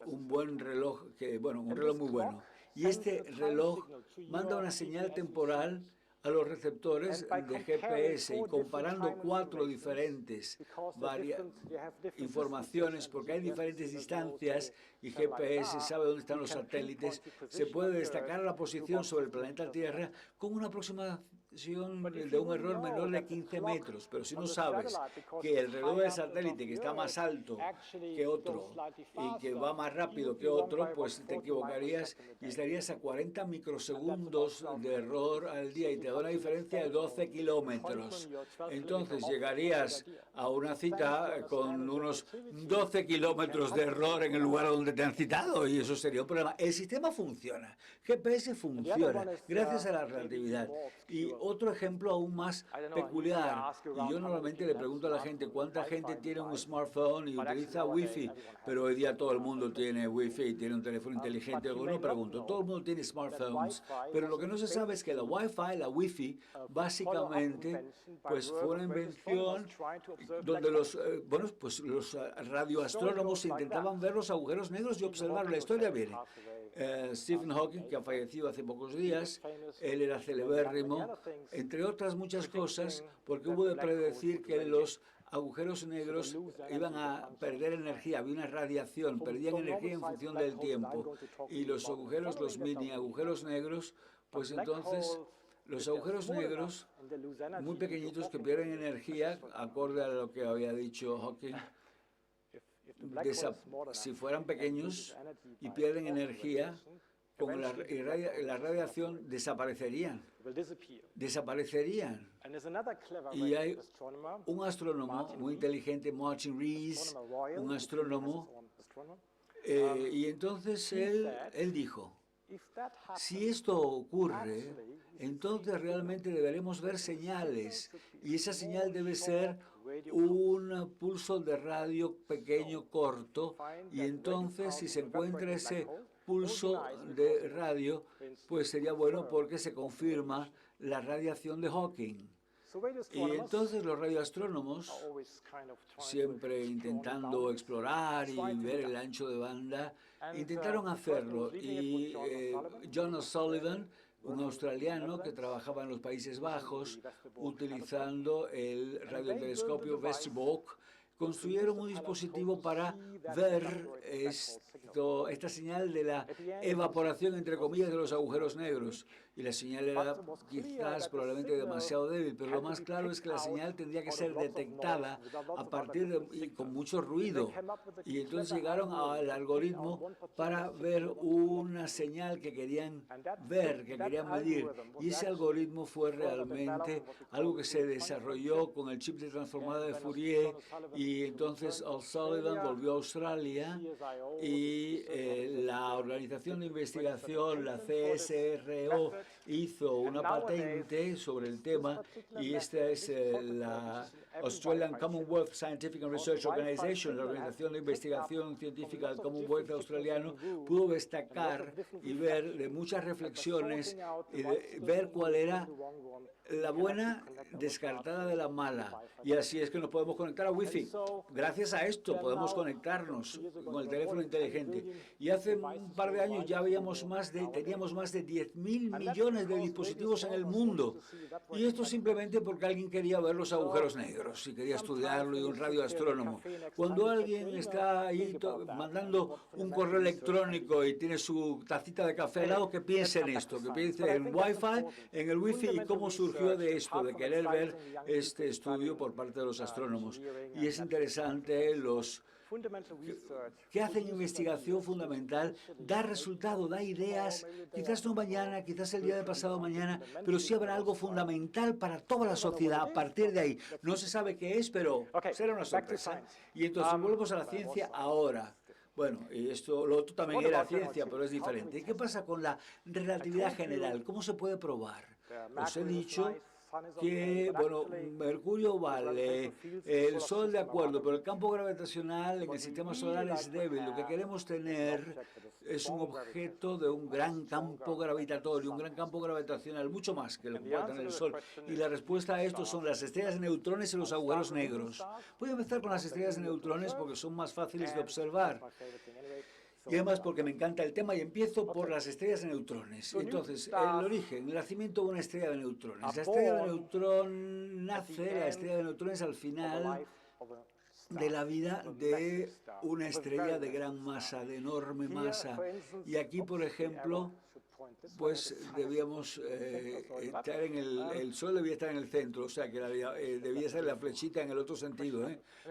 un buen reloj, un reloj muy bueno. Y este reloj manda una señal temporal a los receptores de GPS y comparando 4 diferentes informaciones, porque hay diferentes distancias y GPS sabe dónde están los satélites, se puede destacar la posición sobre el planeta Tierra con una aproximación de un error menor de 15 metros. Pero si no sabes que el reloj del satélite que está más alto que otro y que va más rápido que otro, pues te equivocarías y estarías a 40 microsegundos de error al día y te da una diferencia de 12 kilómetros. Entonces llegarías a una cita con unos 12 kilómetros de error en el lugar donde te han citado y eso sería un problema. El sistema funciona, GPS funciona gracias a la relatividad. Y otro ejemplo aún más peculiar, y yo normalmente le pregunto a la gente cuánta gente tiene un smartphone y utiliza Wi-Fi, pero hoy día todo el mundo tiene Wi-Fi y tiene un teléfono inteligente. Yo no pregunto, todo el mundo tiene smartphones, pero lo que no se sabe es que la Wi-Fi, básicamente, pues fue una invención donde los radioastrónomos intentaban ver los agujeros negros y observar. La historia viene. Stephen Hawking, que ha fallecido hace pocos días, él era celebérrimo, entre otras muchas cosas, porque hubo de predecir que los agujeros negros iban a perder energía, había una radiación, perdían energía en función del tiempo. Y los agujeros, los mini agujeros negros, pues entonces los agujeros negros muy pequeñitos que pierden energía, acorde a lo que había dicho Hawking, si fueran pequeños y pierden energía, con la radiación desaparecerían. Y hay un astrónomo muy inteligente, Martin Rees, un astrónomo, y entonces él dijo, si esto ocurre, entonces realmente deberemos ver señales, y esa señal debe ser un pulso de radio pequeño, corto, y entonces si se encuentra ese pulso de radio, pues sería bueno porque se confirma la radiación de Hawking. Y entonces los radioastrónomos, siempre intentando explorar y ver el ancho de banda, intentaron hacerlo. Y John O'Sullivan, un australiano que trabajaba en los Países Bajos, utilizando el radiotelescopio Vesterbroek, construyeron un dispositivo para ver esta señal de la evaporación, entre comillas, de los agujeros negros. Y la señal era quizás probablemente demasiado débil, pero lo más claro es que la señal tendría que ser detectada a partir de con mucho ruido. Y entonces llegaron al algoritmo para ver una señal que querían ver, que querían medir. Y ese algoritmo fue realmente algo que se desarrolló con el chip de transformada de Fourier. Y entonces O'Sullivan volvió a Australia y la organización de investigación, la CSIRO, hizo una patente sobre el tema y esta es la Australian Commonwealth Scientific and Research Organization, la organización de investigación científica del Commonwealth australiano, pudo destacar y ver de muchas reflexiones y ver cuál era la buena descartada de la mala. Y así es que nos podemos conectar a Wi-Fi. Gracias a esto podemos conectarnos con el teléfono inteligente. Y hace un par de años ya teníamos más de 10.000 millones de dispositivos en el mundo. Y esto simplemente porque alguien quería ver los agujeros negros y quería estudiarlo, y un radioastrónomo. Cuando alguien está ahí mandando un correo electrónico y tiene su tacita de café al lado, que piense en esto, que piense en Wi-Fi, en el Wi-Fi y cómo surgió de esto, de querer ver este estudio por parte de los astrónomos. Y es interesante los que hacen investigación fundamental, da resultado, da ideas, quizás no mañana, quizás el día de pasado mañana, pero sí habrá algo fundamental para toda la sociedad a partir de ahí. No se sabe qué es, pero será una sorpresa. Y entonces volvemos a la ciencia ahora. Bueno, y lo otro también era ciencia, pero es diferente. ¿Y qué pasa con la relatividad general? ¿Cómo se puede probar? Os he dicho que, bueno, Mercurio vale, el Sol de acuerdo, pero el campo gravitacional en el sistema solar es débil. Lo que queremos tener es un objeto de un gran campo gravitatorio, un gran campo gravitacional, mucho más que lo que puede tener el Sol. Y la respuesta a esto son las estrellas de neutrones y los agujeros negros. Voy a empezar con las estrellas de neutrones porque son más fáciles de observar. Y además porque me encanta el tema y empiezo por las estrellas de neutrones. Entonces, el origen, el nacimiento de una estrella de neutrones. La estrella de neutrón nace, la estrella de neutrones al final de la vida de una estrella de gran masa, de enorme masa. Y aquí, por ejemplo, pues debíamos estar en el Sol debía estar en el centro, o sea que debía ser la flechita en el otro sentido.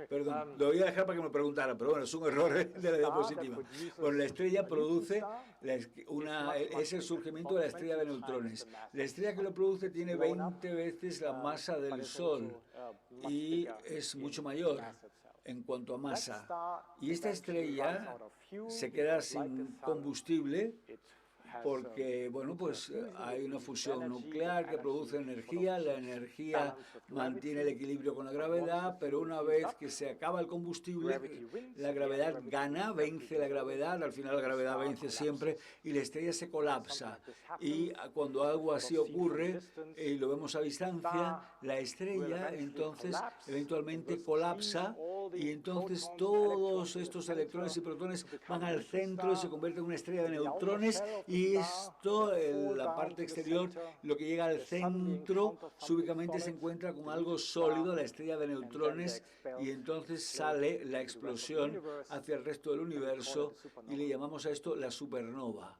Perdón, lo voy a dejar para que me preguntara, pero bueno, es un error de la diapositiva. Bueno, la estrella produce, es el surgimiento de la estrella de neutrones. La estrella que lo produce tiene 20 veces la masa del Sol y es mucho mayor en cuanto a masa. Y esta estrella se queda sin combustible porque, bueno, pues hay una fusión nuclear que produce energía, la energía mantiene el equilibrio con la gravedad, pero una vez que se acaba el combustible, la gravedad gana, vence la gravedad, al final la gravedad vence siempre y la estrella se colapsa. Y cuando algo así ocurre, y lo vemos a distancia, la estrella entonces eventualmente colapsa y entonces todos estos electrones y protones van al centro y se convierten en una estrella de neutrones y esto, la parte exterior, lo que llega al centro, súbitamente se encuentra con algo sólido, la estrella de neutrones, y entonces sale la explosión hacia el resto del universo y le llamamos a esto la supernova.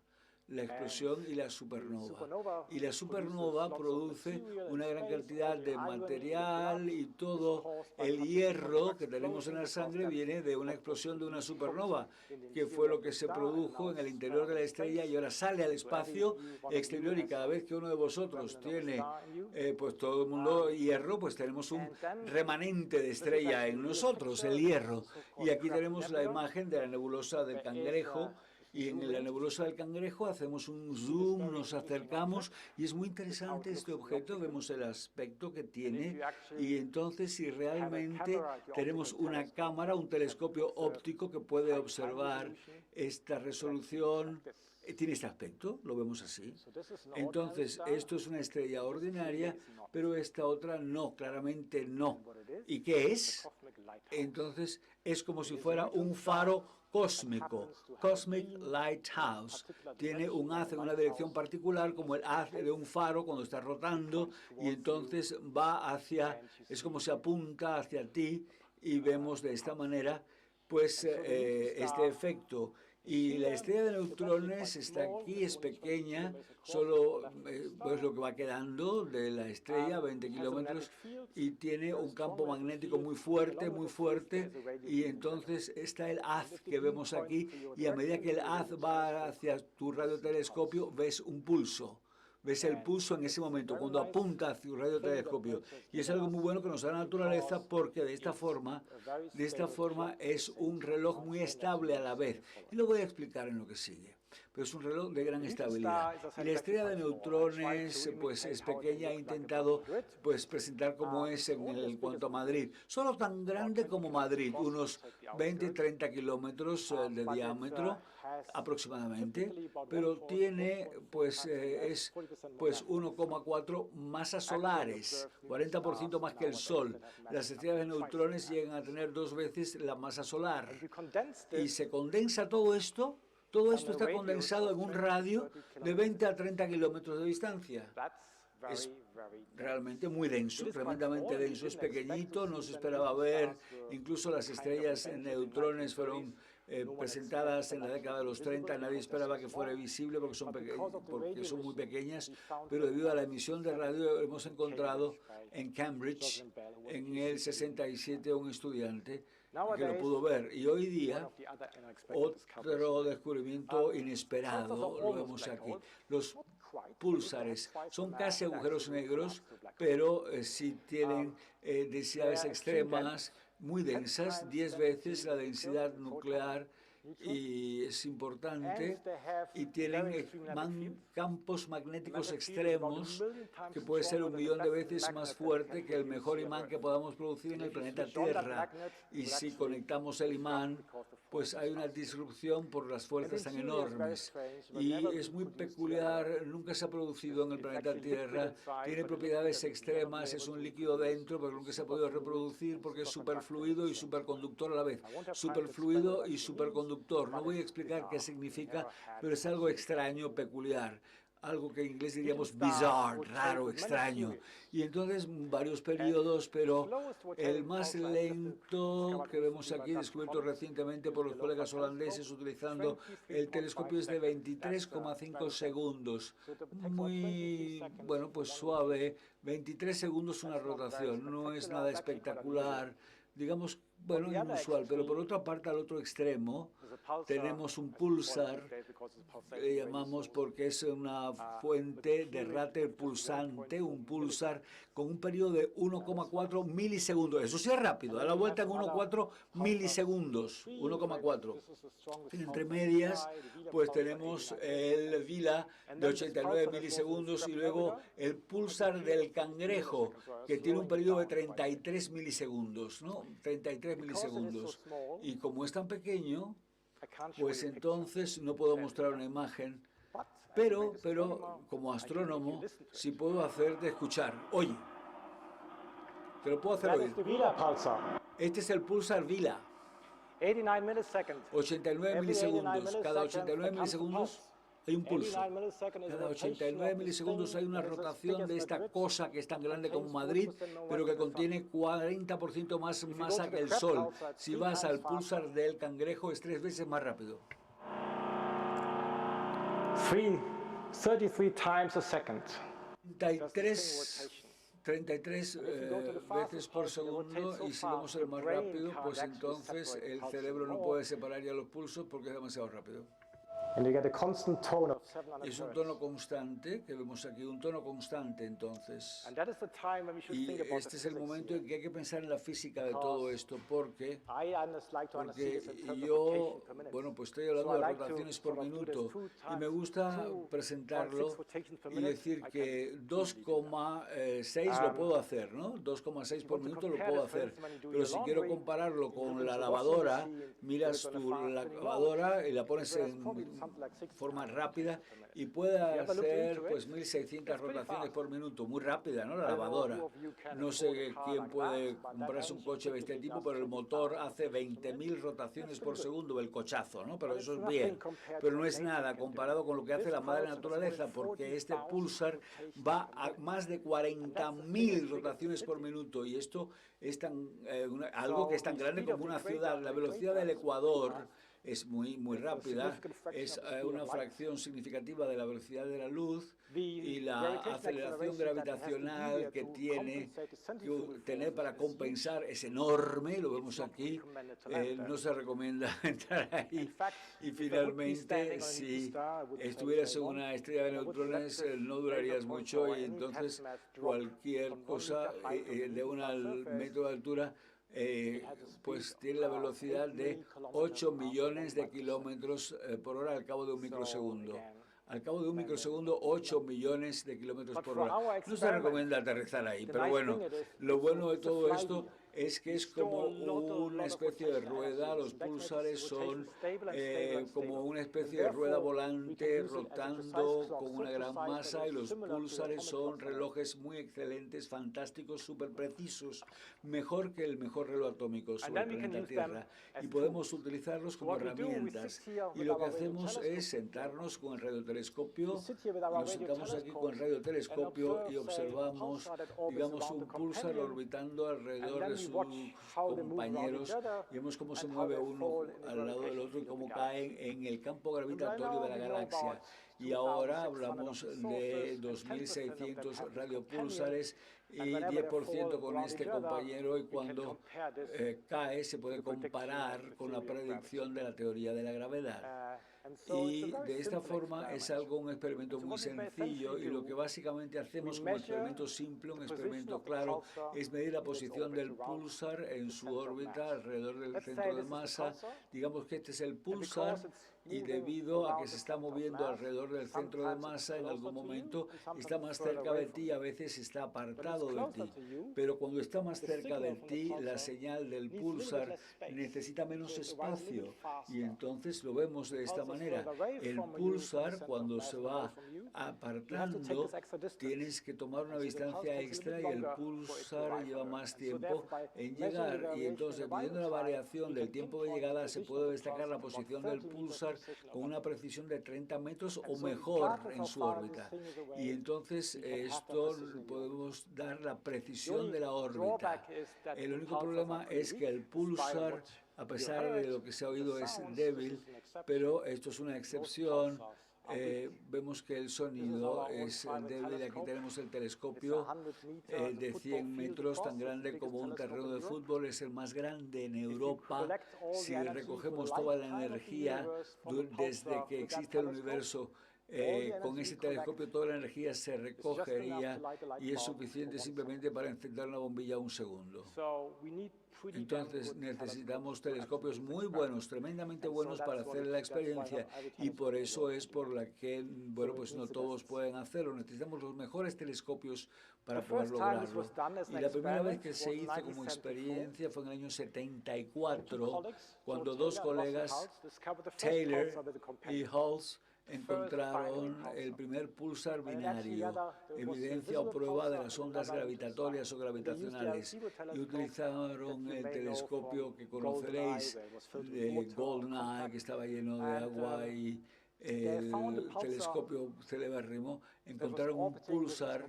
La explosión y la supernova. Y la supernova produce una gran cantidad de material y todo el hierro que tenemos en la sangre viene de una explosión de una supernova, que fue lo que se produjo en el interior de la estrella y ahora sale al espacio exterior y cada vez que uno de vosotros tiene, pues todo el mundo hierro, pues tenemos un remanente de estrella en nosotros, el hierro. Y aquí tenemos la imagen de la nebulosa del Cangrejo. Y en la nebulosa del Cangrejo hacemos un zoom, nos acercamos y es muy interesante este objeto, vemos el aspecto que tiene y entonces si realmente tenemos una cámara, un telescopio óptico que puede observar esta resolución, tiene este aspecto, lo vemos así. Entonces esto es una estrella ordinaria, pero esta otra no, claramente no. ¿Y qué es? Entonces es como si fuera un faro cósmico, Cosmic Lighthouse. Tiene un haz en una dirección particular, como el haz de un faro cuando está rotando, y entonces va hacia, es como se apunta hacia ti, y vemos de esta manera, pues, este efecto. Y la estrella de neutrones está aquí, es pequeña, solo pues lo que va quedando de la estrella, 20 kilómetros, y tiene un campo magnético muy fuerte, y entonces está el haz que vemos aquí, y a medida que el haz va hacia tu radiotelescopio, ves un pulso. Ves el pulso en ese momento, cuando apunta hacia un radiotelescopio. Y es algo muy bueno que nos da la naturaleza porque de esta forma es un reloj muy estable a la vez. Y lo voy a explicar en lo que sigue. Pero es un reloj de gran estabilidad. Y la estrella de neutrones pues es pequeña, he intentado pues presentar como es en cuanto a Madrid. Solo tan grande como Madrid, unos 20-30 kilómetros de diámetro aproximadamente, pero tiene pues es pues 1,4 masas solares, 40% más que el Sol. Las estrellas de neutrones llegan a tener 2 veces la masa solar. Y se condensa todo esto está condensado en un radio de 20 a 30 kilómetros de distancia. Es realmente muy denso, tremendamente denso. Es pequeñito, no se esperaba ver, incluso las estrellas en neutrones fueron presentadas en la década de los 30, nadie esperaba que fuera visible porque son muy pequeñas, pero debido a la emisión de radio hemos encontrado en Cambridge, en el 67, un estudiante que lo pudo ver. Y hoy día, otro descubrimiento inesperado lo vemos aquí. Los púlsares son casi agujeros negros, pero sí tienen densidades extremas muy densas, 10 veces la densidad nuclear, y es importante, y tienen campos magnéticos extremos que puede ser 1.000.000 de veces más fuerte que el mejor imán que podamos producir en el planeta Tierra. Y si conectamos el imán, pues hay una disrupción por las fuerzas tan enormes. Y es muy peculiar, nunca se ha producido en el planeta Tierra, tiene propiedades extremas, es un líquido dentro, pero nunca se ha podido reproducir porque es superfluido y superconductor a la vez. Superfluido y superconductor. No voy a explicar qué significa, pero es algo extraño, peculiar. Algo que en inglés diríamos bizarre, raro, extraño. Y entonces varios periodos, pero el más lento que vemos aquí, descubierto recientemente por los colegas holandeses utilizando el telescopio, es de 23,5 segundos. Muy, bueno, pues suave. 23 segundos una rotación, no es nada espectacular. Digamos, bueno, inusual, pero por otra parte, al otro extremo, tenemos un pulsar, le llamamos porque es una fuente de ráter pulsante, un pulsar con un periodo de 1,4 milisegundos. Eso sí es rápido, da la vuelta en 1,4 milisegundos, 1,4. Entre medias, pues tenemos el Vila de 89 milisegundos y luego el pulsar del Cangrejo, que tiene un periodo de 33 milisegundos, ¿no? 33 milisegundos. Y como es tan pequeño, pues entonces no puedo mostrar una imagen, pero como astrónomo sí puedo hacerte escuchar. Oye, te lo puedo hacer oír. Este es el pulsar Vila. 89 milisegundos. Cada 89 milisegundos hay un pulso. Cada 89 milisegundos hay una rotación de esta cosa que es tan grande como Madrid, pero que contiene 40% más masa que el Sol. Si vas al pulsar del Cangrejo es 3 veces más rápido. 33 times a second. 33 veces por segundo, y si vamos a ir más rápido, pues entonces el cerebro no puede separar ya los pulsos porque es demasiado rápido. Es un tono constante, que vemos aquí, un tono constante entonces. Y este es el momento en que hay que pensar en la física de todo esto, porque yo, bueno, pues estoy hablando de rotaciones por minuto, y me gusta presentarlo y decir que 2,6 lo puedo hacer, ¿no? 2,6 por minuto lo puedo hacer, pero si quiero compararlo con la lavadora, miras tu lavadora y la pones en forma rápida y puede hacer pues 1.600 rotaciones por minuto, muy rápida, ¿no? La lavadora. No sé quién puede comprarse un coche de este tipo, pero el motor hace 20.000 rotaciones por segundo, el cochazo, ¿no? Pero eso es bien, pero no es nada comparado con lo que hace la madre naturaleza, porque este pulsar va a más de 40.000 rotaciones por minuto, y esto es algo que es tan grande como una ciudad. La velocidad del Ecuador es muy rápida, es una fracción significativa de la velocidad de la luz, y la aceleración gravitacional que tiene que tener para compensar es enorme, lo vemos aquí. No se recomienda entrar ahí, y finalmente si estuvieras en una estrella de neutrones no durarías mucho, y entonces cualquier cosa de un metro de altura pues tiene la velocidad de 8 millones de kilómetros por hora al cabo de un microsegundo. Al cabo de un microsegundo, 8 millones de kilómetros por hora. No se recomienda aterrizar ahí, pero bueno, lo bueno de todo esto es que es como una especie de rueda. Los púlsares son como una especie de rueda volante rotando con una gran masa, y los púlsares son relojes muy excelentes, fantásticos, súper precisos, mejor que el mejor reloj atómico sobre el planeta Tierra, y podemos utilizarlos como herramientas. Y lo que hacemos es sentarnos con el radiotelescopio, nos sentamos aquí con el radiotelescopio y observamos, digamos, un púlsar orbitando alrededor de sus compañeros, y vemos cómo se mueve uno al lado del otro y cómo caen en el campo gravitatorio de la galaxia. Y ahora hablamos de 2.600 radiopúlsares y 10% con este compañero, y cuando cae se puede comparar con la predicción de la teoría de la gravedad. Y de esta forma es un experimento muy sencillo, y lo que básicamente hacemos como experimento simple, un experimento claro, es medir la posición del púlsar en su órbita alrededor del centro de masa. Digamos que este es el púlsar, y debido a que se está moviendo alrededor del centro de masa, en algún momento está más cerca de ti, a veces está apartado de ti. Pero cuando está más cerca de ti, la señal del púlsar necesita menos espacio, y entonces lo vemos de esta manera. El púlsar, cuando se va apartando, tienes que tomar una distancia extra, y el púlsar lleva más tiempo en llegar, y entonces, dependiendo de la variación del tiempo de llegada, se puede destacar la posición del púlsar con una precisión de 30 metros o mejor en su órbita. Y entonces esto podemos dar la precisión de la órbita. El único problema es que el púlsar, a pesar de lo que se ha oído, es débil, pero esto es una excepción. Vemos que el sonido es débil. Aquí tenemos el telescopio de 100 metros, tan grande como un terreno de fútbol, es el más grande en Europa. Si recogemos toda la energía desde que existe el universo, con ese telescopio toda la energía se recogería, y es suficiente simplemente para encender una bombilla un segundo. Entonces necesitamos telescopios muy buenos, tremendamente buenos, para hacer la experiencia, y por eso es por la que, bueno, pues no todos pueden hacerlo. Necesitamos los mejores telescopios para poder lograrlo. Y la primera vez que se hizo como experiencia fue en el año 74, cuando dos colegas, Taylor y Hulse, encontraron el primer púlsar binario, evidencia o prueba de las ondas gravitatorias o gravitacionales, y utilizaron el telescopio que conoceréis, de GoldenEye, que estaba lleno de agua, y el telescopio celebérrimo. Encontraron un púlsar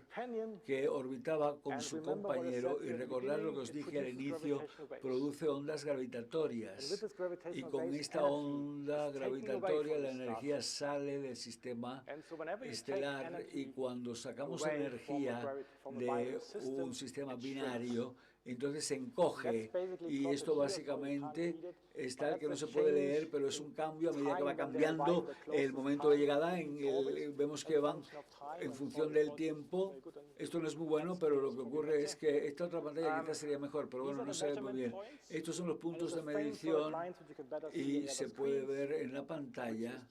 que orbitaba con su compañero, y recordad lo que os dije al inicio, produce ondas gravitatorias, y con esta onda gravitatoria la energía sale del sistema estelar, y cuando sacamos energía de un sistema binario, entonces se encoge, y esto básicamente es tal que no se puede leer, pero es un cambio a medida que va cambiando el momento de llegada. Vemos que van en función del tiempo. Esto no es muy bueno, pero lo que ocurre es que esta otra pantalla quizás sería mejor, pero bueno, no se ve muy bien. Estos son los puntos de medición, y se puede ver en la pantalla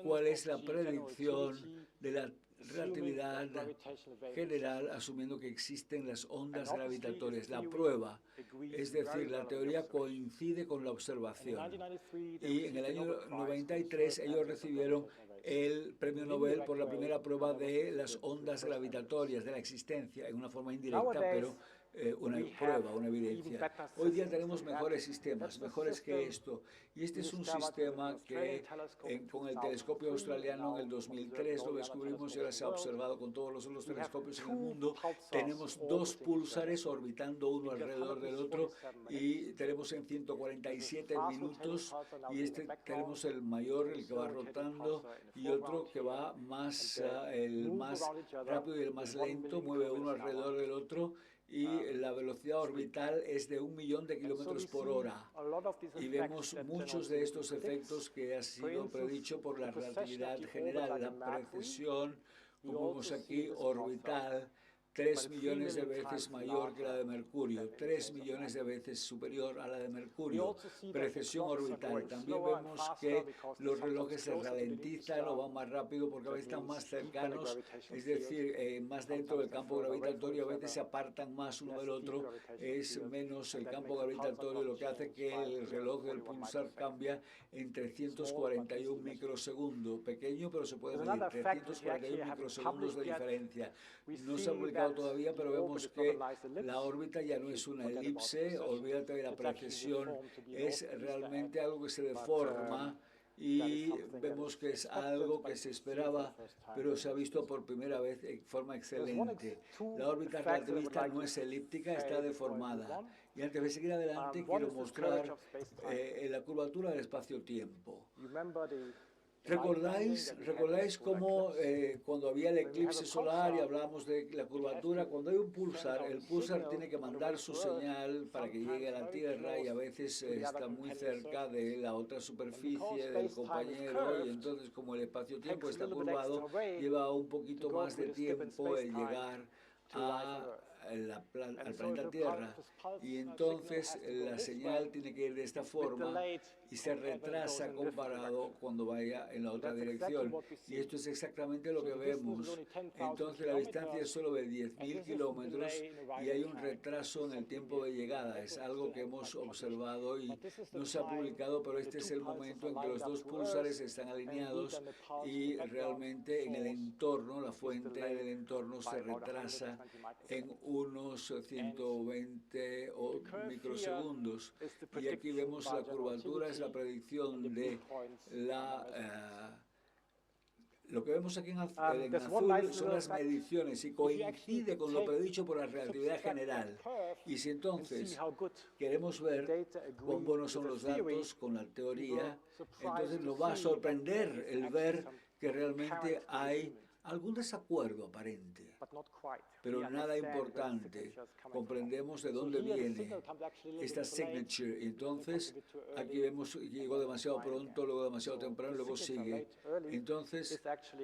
cuál es la predicción de la relatividad general, asumiendo que existen las ondas gravitatorias. La prueba, es decir, la teoría coincide con la observación. Y en el año 93 ellos recibieron el premio Nobel por la primera prueba de las ondas gravitatorias, de la existencia, en una forma indirecta, pero una prueba, una evidencia. Hoy día tenemos mejores sistemas, mejores que esto, y este es un sistema que con el telescopio australiano en el 2003 lo descubrimos, y ahora se ha observado con todos los otros telescopios en el mundo. Tenemos dos púlsares orbitando uno alrededor del otro, y tenemos en 147 minutos, y tenemos el mayor, el que va rotando, y otro que va más, el más rápido y el más lento, mueve uno alrededor del otro, y la velocidad orbital es de 1.000.000 de kilómetros por hora. Y vemos muchos de estos efectos que ha sido predicho por la relatividad general, la precesión, como vemos aquí, orbital, 3 millones de veces mayor que la de Mercurio, 3 millones de veces superior a la de Mercurio. Precesión orbital. También vemos que los relojes se ralentizan o van más rápido porque a veces están más cercanos, es decir, más dentro del campo gravitatorio, a veces se apartan más uno del otro, es menos el campo gravitatorio, lo que hace que el reloj del pulsar cambia en 341 microsegundos. Pequeño, pero se puede medir, 341 microsegundos de diferencia. No se ha publicado todavía, pero vemos que la órbita ya no es una elipse, olvídate de la precesión, es realmente algo que se deforma y vemos que es algo que se esperaba, pero se ha visto por primera vez en forma excelente. La órbita relativista no es elíptica, está deformada. Y antes de seguir adelante, quiero mostrar la curvatura del espacio-tiempo. ¿Recordáis cómo cuando había el eclipse solar y hablábamos de la curvatura? Cuando hay un pulsar, el pulsar tiene que mandar su señal para que llegue a la Tierra y a veces está muy cerca de la otra superficie del compañero y entonces como el espacio-tiempo está curvado, lleva un poquito más de tiempo el llegar al planeta Tierra y entonces la señal tiene que ir de esta forma y se retrasa comparado cuando vaya en la otra dirección y esto es exactamente lo que vemos. Entonces la distancia es solo de 10.000 kilómetros y hay un retraso en el tiempo de llegada, es algo que hemos observado y no se ha publicado, pero este es el momento en que los dos púlsares están alineados y realmente en el entorno, la fuente del entorno se retrasa en unos 120 microsegundos. Y aquí vemos la curvatura, es la predicción de lo que vemos aquí en azul son las mediciones y coincide con lo predicho por la relatividad general. Y si entonces queremos ver cuán buenos son los datos con la teoría, entonces nos va a sorprender el ver que realmente hay algún desacuerdo aparente, pero nada importante. Comprendemos de dónde viene esta signature. Y entonces, aquí vemos que llegó demasiado pronto, luego demasiado temprano, luego sigue. Entonces,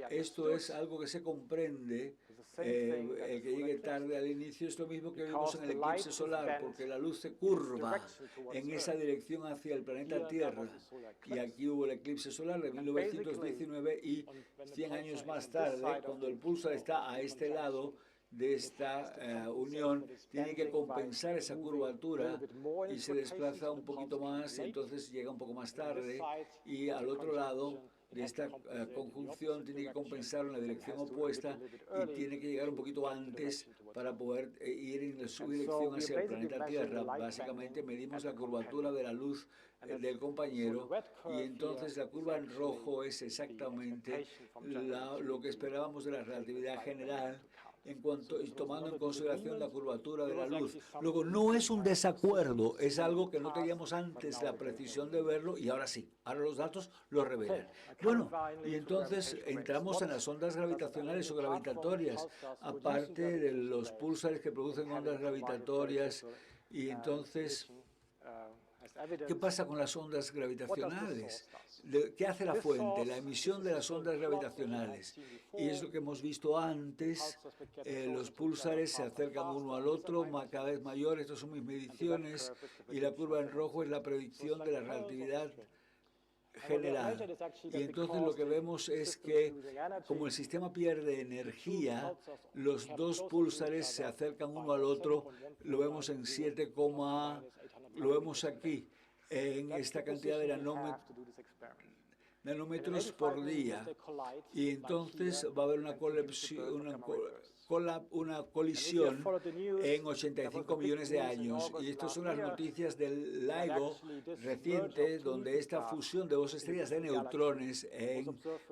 esto es algo que se comprende. El que llegue tarde al inicio es lo mismo que vimos en el eclipse solar, porque la luz se curva en esa dirección hacia el planeta Tierra. Y aquí hubo el eclipse solar de 1919 y 100 años más tarde, cuando el pulsar está a este lado de esta unión, tiene que compensar esa curvatura y se desplaza un poquito más y entonces llega un poco más tarde y al otro lado de esta conjunción tiene que compensar en la dirección opuesta y tiene que llegar un poquito antes para poder ir en su dirección hacia el planeta Tierra. Básicamente medimos la curvatura de la luz del compañero y entonces la curva en rojo es exactamente lo que esperábamos de la relatividad general tomando en consideración la curvatura de la luz. Luego, no es un desacuerdo, es algo que no teníamos antes la precisión de verlo y ahora sí, ahora los datos lo revelan. Bueno, y entonces entramos en las ondas gravitacionales o gravitatorias, aparte de los púlsares que producen ondas gravitatorias, y entonces ¿qué pasa con las ondas gravitacionales? ¿Qué hace la fuente? La emisión de las ondas gravitacionales. Y es lo que hemos visto antes. Los púlsares se acercan uno al otro, cada vez mayor. Estas son mis mediciones. Y la curva en rojo es la predicción de la relatividad general. Y entonces lo que vemos es que como el sistema pierde energía, los dos púlsares se acercan uno al otro, lo vemos en 7, lo vemos aquí, en esta cantidad de nanómetros por día. Y entonces va a haber una colisión en 85 millones de años. Y estas son las noticias del LIGO reciente, donde esta fusión de dos estrellas de neutrones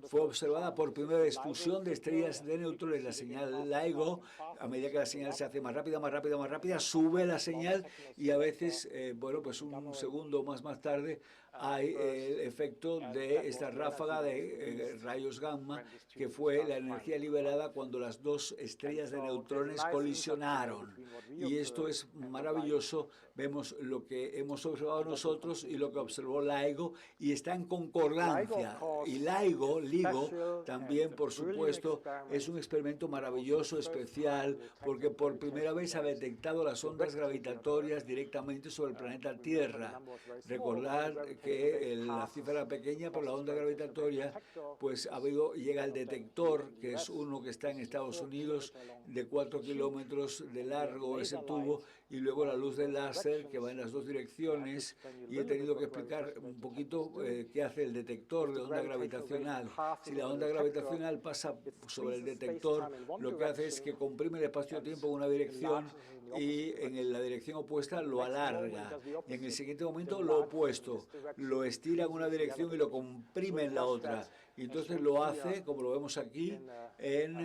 fue observada por primera vez. Fusión de estrellas de neutrones, la señal LIGO, a medida que la señal se hace más rápida, más rápida, más rápida, sube la señal y a veces, bueno, pues un segundo más tarde, hay el efecto de esta ráfaga de rayos gamma, que fue la energía liberada cuando las dos estrellas estrellas de neutrones colisionaron. Y esto es maravilloso. Vemos lo que hemos observado nosotros y lo que observó LIGO, y está en concordancia. Y LIGO también, por supuesto, es un experimento maravilloso, especial, porque por primera vez ha detectado las ondas gravitatorias directamente sobre el planeta Tierra. Recordar que la cifra era pequeña, pero la onda gravitatoria, pues llega al detector, que es uno que está en Estados Unidos, de 4 kilómetros de largo ese tubo, y luego la luz del láser que va en las dos direcciones, y he tenido que explicar un poquito qué hace el detector de onda gravitacional. Si la onda gravitacional pasa sobre el detector, lo que hace es que comprime el espacio-tiempo en una dirección y en la dirección opuesta lo alarga. Y en el siguiente momento lo opuesto, lo estira en una dirección y lo comprime en la otra. Y entonces lo hace, como lo vemos aquí, en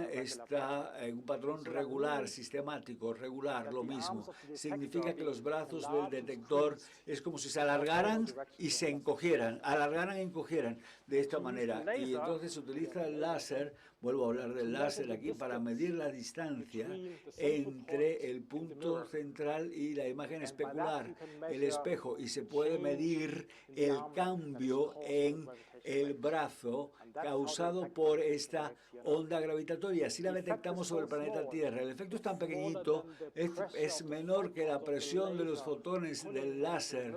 un patrón regular, sistemático, regular, lo mismo. Significa que los brazos del detector es como si se alargaran y se encogieran, alargaran y encogieran de esta manera. Y entonces se utiliza el láser, vuelvo a hablar del láser aquí, para medir la distancia entre el punto central y la imagen especular, el espejo, y se puede medir el cambio en el brazo causado por esta onda gravitatoria. Si la detectamos sobre el planeta Tierra, el efecto es tan pequeñito, es menor que la presión de los fotones del láser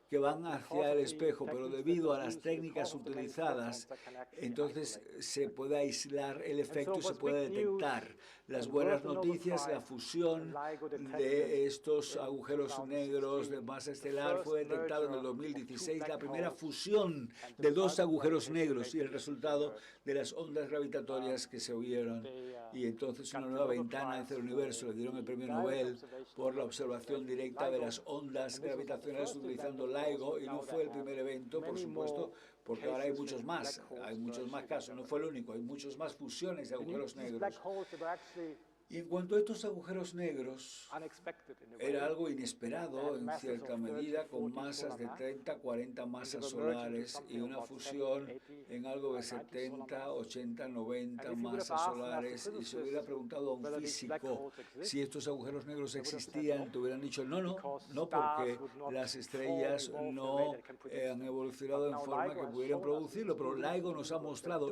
que van hacia el espejo, pero debido a las técnicas utilizadas, entonces se puede aislar el efecto y se puede detectar. Las buenas noticias, la fusión de estos agujeros negros de masa estelar fue detectada en el 2016, la primera fusión de dos agujeros negros y el resultado de las ondas gravitatorias que se oyeron. Y entonces una nueva ventana hacia el universo. Le dieron el premio Nobel por la observación directa de las ondas gravitacionales utilizando LIGO, y no fue el primer evento, por supuesto, porque ahora hay muchos más casos, no fue el único, hay muchos más fusiones de agujeros negros. Y en cuanto a estos agujeros negros, era algo inesperado en cierta medida, con masas de 30, 40 masas solares y una fusión en algo de 70, 80, 90 masas solares. Y se hubiera preguntado a un físico si estos agujeros negros existían, te hubieran dicho no, porque las estrellas no han evolucionado en forma que pudieran producirlo, pero LIGO nos ha mostrado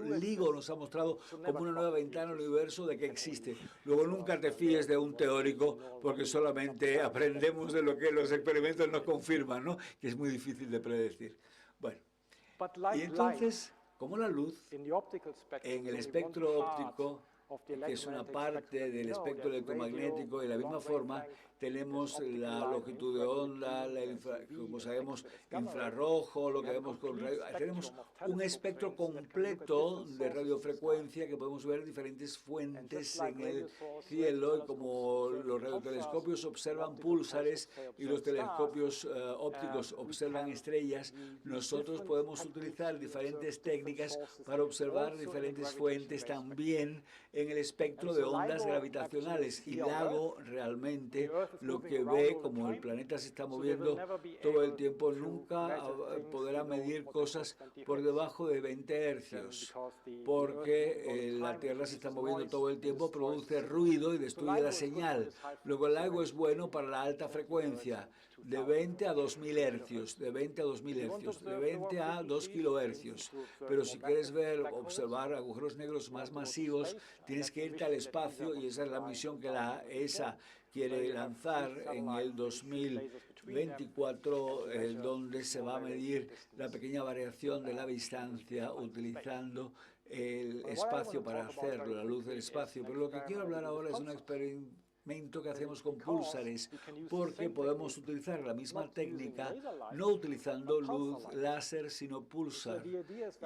como una nueva ventana al universo de que existe. Luego nunca te fíes de un teórico, porque solamente aprendemos de lo que los experimentos nos confirman, ¿no? Que es muy difícil de predecir. Bueno, y entonces, como la luz, en el espectro óptico, que es una parte del espectro electromagnético, de la misma forma tenemos la longitud de onda, como sabemos, infrarrojo, lo que vemos con radio. Tenemos un espectro completo de radiofrecuencia que podemos ver diferentes fuentes en el cielo, y como los radiotelescopios observan púlsares y los telescopios ópticos observan estrellas, nosotros podemos utilizar diferentes técnicas para observar diferentes fuentes también en el espectro de ondas gravitacionales. Y LIGO realmente lo que ve, como el planeta se está moviendo todo el tiempo, nunca podrá medir cosas por debajo de 20 hercios, porque la Tierra se está moviendo todo el tiempo, produce ruido y destruye la señal. Luego el LIGO es bueno para la alta frecuencia, de 20 a 2000 hercios, de 20 a 2000 hercios, de 20 a 2 kilohercios. Pero si quieres observar agujeros negros más masivos, tienes que irte al espacio, y esa es la misión que la ESA quiere lanzar en el 2024, donde se va a medir la pequeña variación de la distancia utilizando el espacio para hacerlo, la luz del espacio. Pero lo que quiero hablar ahora es un experimento que hacemos con púlsares, porque podemos utilizar la misma técnica no utilizando luz láser, sino púlsar.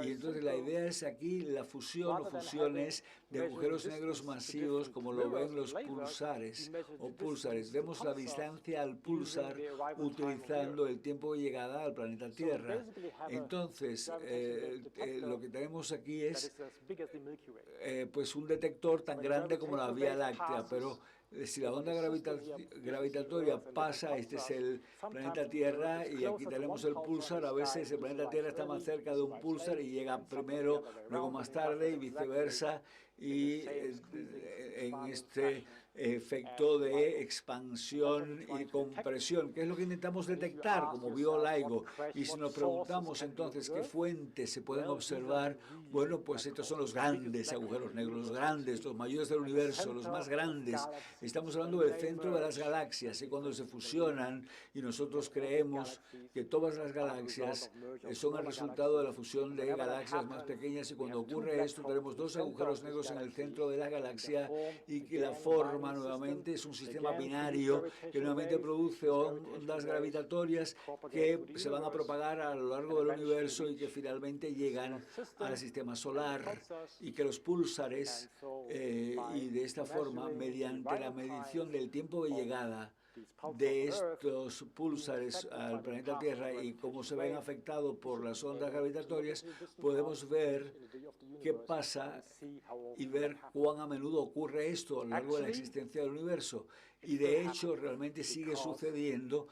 Y entonces la idea es aquí la fusión o fusiones de agujeros negros masivos, como lo ven los pulsares o púlsares. Vemos la distancia al púlsar utilizando el tiempo de llegada al planeta Tierra. Entonces, lo que tenemos aquí es pues un detector tan grande como la Vía Láctea, pero si la onda gravitatoria pasa, este es el planeta Tierra, y aquí tenemos el púlsar. A veces el planeta Tierra está más cerca de un púlsar y llega primero, luego más tarde, y viceversa. y en este efecto de expansión y compresión, que es lo que intentamos detectar, como vio LIGO. Y si nos preguntamos entonces qué fuentes se pueden observar, bueno, pues estos son los grandes agujeros negros, los grandes, los mayores del universo, los más grandes. Estamos hablando del centro de las galaxias, y cuando se fusionan, y nosotros creemos que todas las galaxias son el resultado de la fusión de galaxias más pequeñas, y cuando ocurre esto tenemos dos agujeros negros en el centro de la galaxia, y que la forma nuevamente es un sistema binario que nuevamente produce ondas gravitatorias que se van a propagar a lo largo del universo y que finalmente llegan al sistema solar, y que los púlsares, y de esta forma, mediante la medición del tiempo de llegada de estos púlsares al planeta Tierra y cómo se ven afectados por las ondas gravitatorias, podemos ver qué pasa y ver cuán a menudo ocurre esto a lo largo de la existencia del universo. Y de hecho realmente sigue sucediendo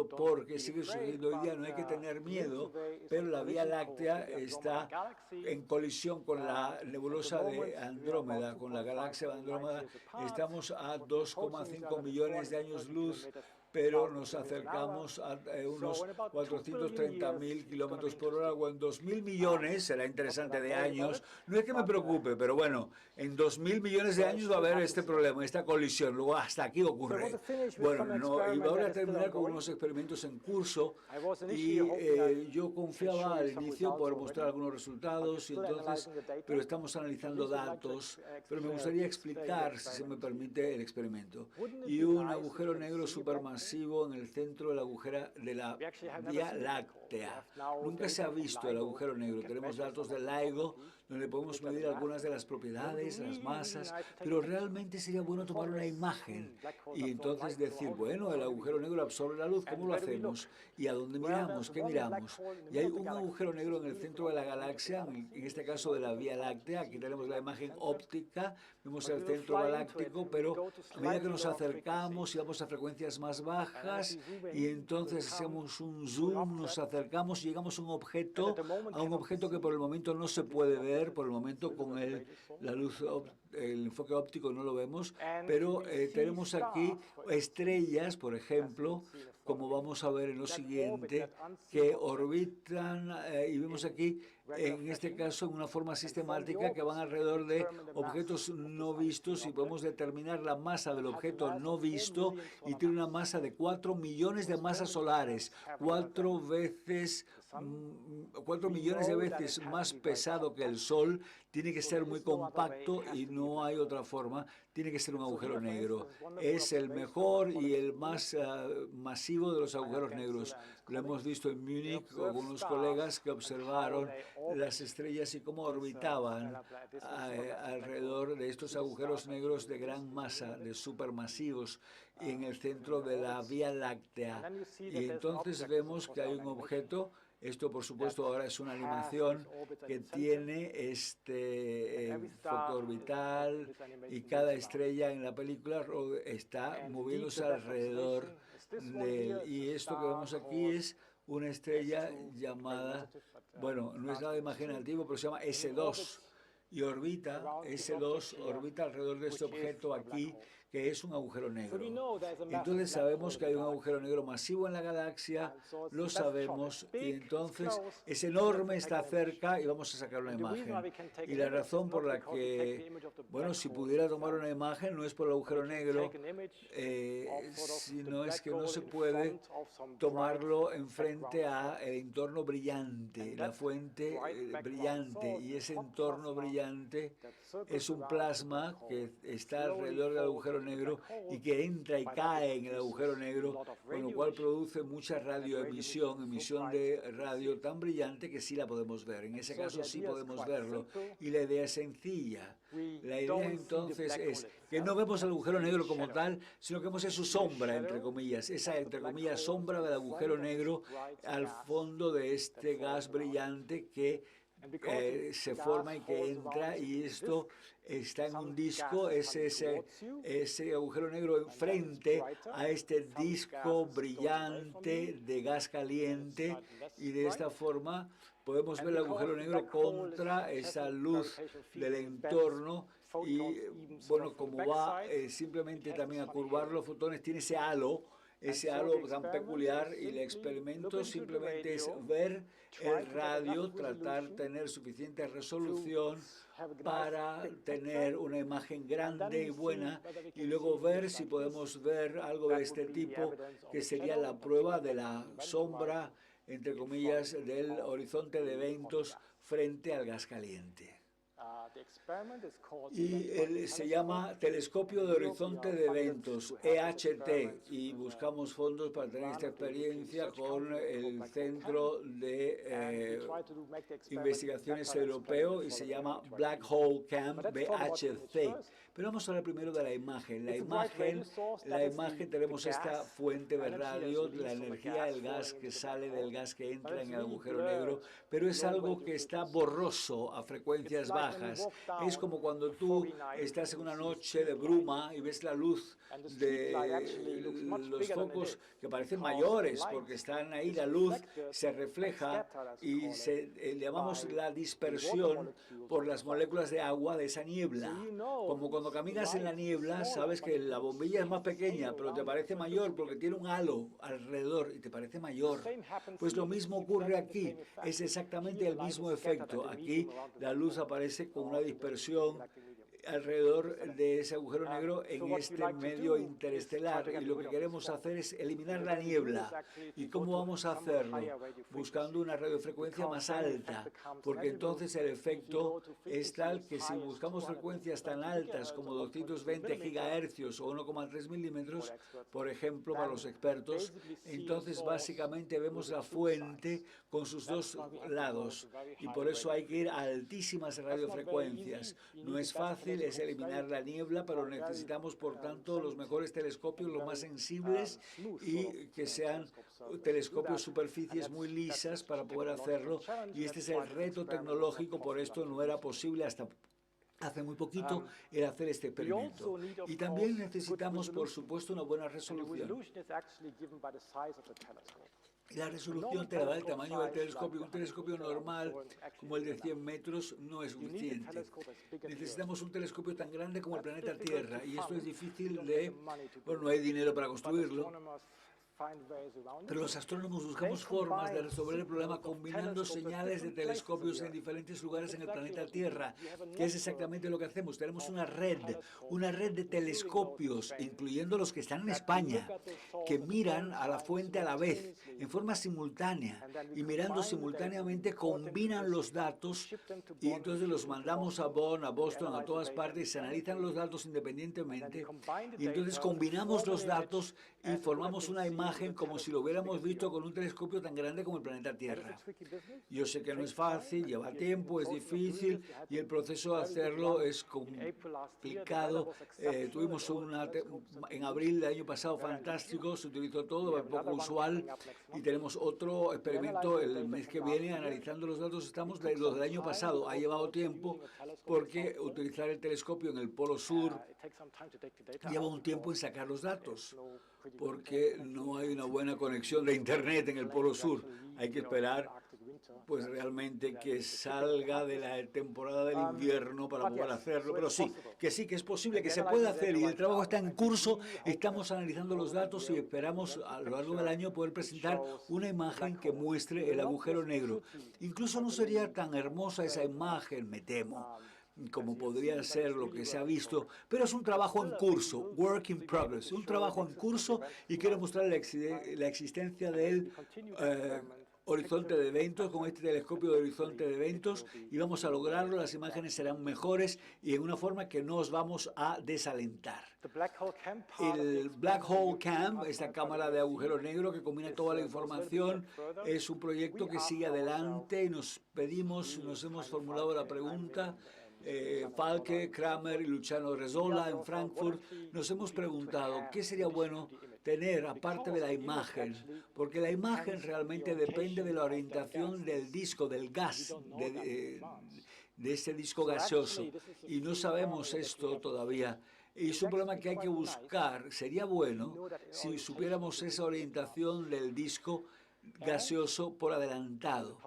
porque sigue sucediendo hoy día. No hay que tener miedo, pero la Vía Láctea está en colisión con la nebulosa de Andrómeda, con la galaxia de Andrómeda. Estamos a 2,5 millones de años luz, pero nos acercamos a unos 430.000 kilómetros por hora, o en 2.000 millones, será interesante, de años. No es que me preocupe, pero bueno, en 2.000 millones de años va a haber este problema, esta colisión. Luego hasta aquí ocurre. Bueno, no, y voy a terminar con unos experimentos en curso, y yo confiaba al inicio poder mostrar algunos resultados, y entonces, pero estamos analizando datos, pero me gustaría explicar, si se me permite, el experimento. Y un agujero negro supermasivo en el centro de la Vía Láctea. Nunca se ha visto el agujero negro. Tenemos datos del LIGO, donde podemos medir algunas de las propiedades, las masas, pero realmente sería bueno tomar una imagen y entonces decir, bueno, el agujero negro absorbe la luz, ¿cómo lo hacemos? ¿Y a dónde miramos? ¿Qué miramos? Y hay un agujero negro en el centro de la galaxia, en este caso de la Vía Láctea. Aquí tenemos la imagen óptica, vemos el centro galáctico, pero a medida que nos acercamos y vamos a frecuencias más bajas, y entonces hacemos un zoom, nos acercamos y llegamos a un objeto que por el momento no se puede ver. Por el momento con la luz, el enfoque óptico no lo vemos, pero tenemos aquí estrellas, por ejemplo, como vamos a ver en lo siguiente, que orbitan, y vemos aquí, en este caso, en una forma sistemática, que van alrededor de objetos no vistos, y podemos determinar la masa del objeto no visto, y tiene una masa de 4 millones de masas solares, 4 millones de veces más pesado que el Sol. Tiene que ser muy compacto y no hay otra forma. Tiene que ser un agujero negro. Es el mejor y el más masivo de los agujeros negros. Lo hemos visto en Múnich con unos colegas que observaron las estrellas y cómo orbitaban alrededor de estos agujeros negros de gran masa, de supermasivos, en el centro de la Vía Láctea. Y entonces vemos que hay un objeto. Esto, por supuesto, ahora es una animación que tiene este foco orbital, y cada estrella en la película está moviéndose alrededor de él. Y esto que vemos aquí es una estrella llamada, bueno, no es nada imaginativo, pero se llama S2. Y S2 orbita alrededor de este objeto aquí, que es un agujero negro. Entonces sabemos que hay un agujero negro masivo en la galaxia, lo sabemos, y entonces es enorme, está cerca, y vamos a sacar una imagen. Y la razón por la que, bueno, si pudiera tomar una imagen, no es por el agujero negro, sino es que no se puede tomarlo enfrente a el entorno brillante, la fuente brillante, y ese entorno brillante es un plasma que está alrededor del agujero negro y que entra y cae en el agujero negro, con lo cual produce mucha radioemisión, emisión de radio tan brillante que sí la podemos ver. En ese caso sí podemos verlo, y la idea es sencilla. La idea entonces es que no vemos el agujero negro como tal, sino que vemos su sombra, entre comillas, esa, entre comillas, sombra del agujero negro al fondo de este gas brillante que se forma y que entra, y esto está en un disco, es ese agujero negro enfrente a este disco brillante de gas caliente, y de esta forma podemos ver el agujero negro contra esa luz del entorno. Y bueno, como va simplemente también a curvar los fotones, tiene ese halo tan peculiar, y el experimento simplemente es ver el radio, tratar de tener suficiente resolución para tener una imagen grande y buena, y luego ver si podemos ver algo de este tipo, que sería la prueba de la sombra, entre comillas, del horizonte de eventos frente al gas caliente. Y se llama Telescopio de Horizonte de Eventos, EHT, y buscamos fondos para tener esta experiencia con el Centro de Investigaciones Europeo, y se llama Black Hole Camp, BHC. Pero vamos a hablar primero de la imagen. La imagen tenemos esta fuente de radio, la energía del gas que sale del gas que entra en el agujero negro, pero es algo que está borroso a frecuencias bajas. Es como cuando tú estás en una noche de bruma y ves la luz de los focos que parecen mayores porque están ahí, la luz se refleja y llamamos la dispersión por las moléculas de agua de esa niebla. Como cuando caminas en la niebla, sabes que la bombilla es más pequeña, pero te parece mayor porque tiene un halo alrededor y te parece mayor. Pues lo mismo ocurre aquí, es exactamente el mismo efecto. Aquí la luz aparece con una dispersión alrededor de ese agujero negro en este medio interestelar, y lo que queremos hacer es eliminar la niebla. ¿Y cómo vamos a hacerlo? Buscando una radiofrecuencia más alta, porque entonces el efecto es tal que si buscamos frecuencias tan altas como 220 gigahercios o 1,3 milímetros, por ejemplo, para los expertos, entonces básicamente vemos la fuente con sus dos lados, y por eso hay que ir a altísimas radiofrecuencias. No es fácil, es eliminar la niebla, pero necesitamos por tanto los mejores telescopios, los más sensibles, y que sean telescopios superficies muy lisas para poder hacerlo, y este es el reto tecnológico. Por esto no era posible hasta hace muy poquito el hacer este experimento. Y también necesitamos, por supuesto, una buena resolución. Y la resolución te la da el tamaño del telescopio. Un telescopio normal, como el de 100 metros, no es suficiente. Necesitamos un telescopio tan grande como el planeta Tierra, y esto es difícil bueno, no hay dinero para construirlo. Pero los astrónomos buscamos formas de resolver el problema combinando señales de telescopios en diferentes lugares en el planeta Tierra, que es exactamente lo que hacemos. Tenemos una red de telescopios, incluyendo los que están en España, que miran a la fuente a la vez, en forma simultánea, y mirando simultáneamente combinan los datos, y entonces los mandamos a Bonn, a Boston, a todas partes, y se analizan los datos independientemente, y entonces combinamos los datos y formamos una imagen como si lo hubiéramos visto con un telescopio tan grande como el planeta Tierra. Yo sé que no es fácil, lleva tiempo, es difícil, y el proceso de hacerlo es complicado. Tuvimos en abril del año pasado fantástico, se utilizó todo, es poco usual, y tenemos otro experimento el mes que viene analizando los datos. Estamos los del año pasado, ha llevado tiempo porque utilizar el telescopio en el Polo Sur lleva un tiempo en sacar los datos, porque no hay una buena conexión de internet en el Polo Sur. Hay que esperar pues realmente que salga de la temporada del invierno para poder hacerlo, pero sí que es posible, que se puede hacer, y el trabajo está en curso. Estamos analizando los datos y esperamos a lo largo del año poder presentar una imagen que muestre el agujero negro. Incluso no sería tan hermosa esa imagen, me temo, como podría ser lo que se ha visto, pero es un trabajo en curso, work in progress, un trabajo en curso, y quiero mostrar la existencia del horizonte de eventos con este telescopio de horizonte de eventos, y vamos a lograrlo. Las imágenes serán mejores y en una forma que no os vamos a desalentar. El Black Hole Camp, esta cámara de agujero negro que combina toda la información, es un proyecto que sigue adelante, y nos hemos formulado la pregunta, Falke, Kramer y Luciano Resola en Frankfurt, nos hemos preguntado qué sería bueno tener, aparte de la imagen, porque la imagen realmente depende de la orientación del disco, del gas, de ese disco gaseoso, y no sabemos esto todavía. Y es un problema que hay que buscar. Sería bueno si supiéramos esa orientación del disco gaseoso por adelantado.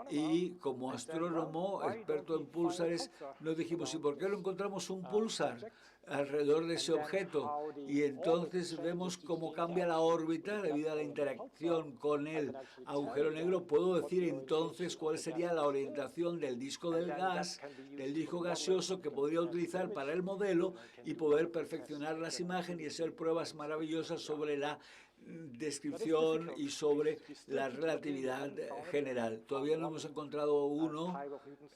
Y como astrónomo, experto en púlsares, nos dijimos, ¿y por qué no encontramos un púlsar alrededor de ese objeto? Y entonces vemos cómo cambia la órbita debido a la interacción con el agujero negro. Puedo decir entonces cuál sería la orientación del disco del gas, del disco gaseoso, que podría utilizar para el modelo y poder perfeccionar las imágenes y hacer pruebas maravillosas sobre la descripción y sobre la relatividad general. Todavía no hemos encontrado uno,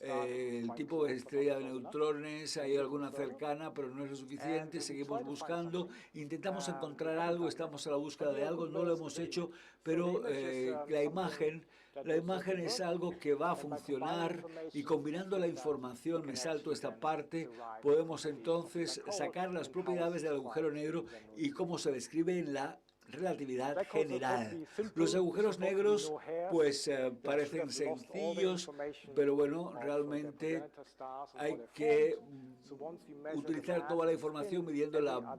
el tipo de estrella de neutrones, hay alguna cercana, pero no es lo suficiente, seguimos buscando, intentamos encontrar algo, estamos a la búsqueda de algo, no lo hemos hecho, pero la imagen es algo que va a funcionar y combinando la información, me salto esta parte, podemos entonces sacar las propiedades del agujero negro y cómo se describe en la relatividad general. Los agujeros negros pues parecen sencillos, pero bueno, realmente hay que utilizar toda la información midiendo la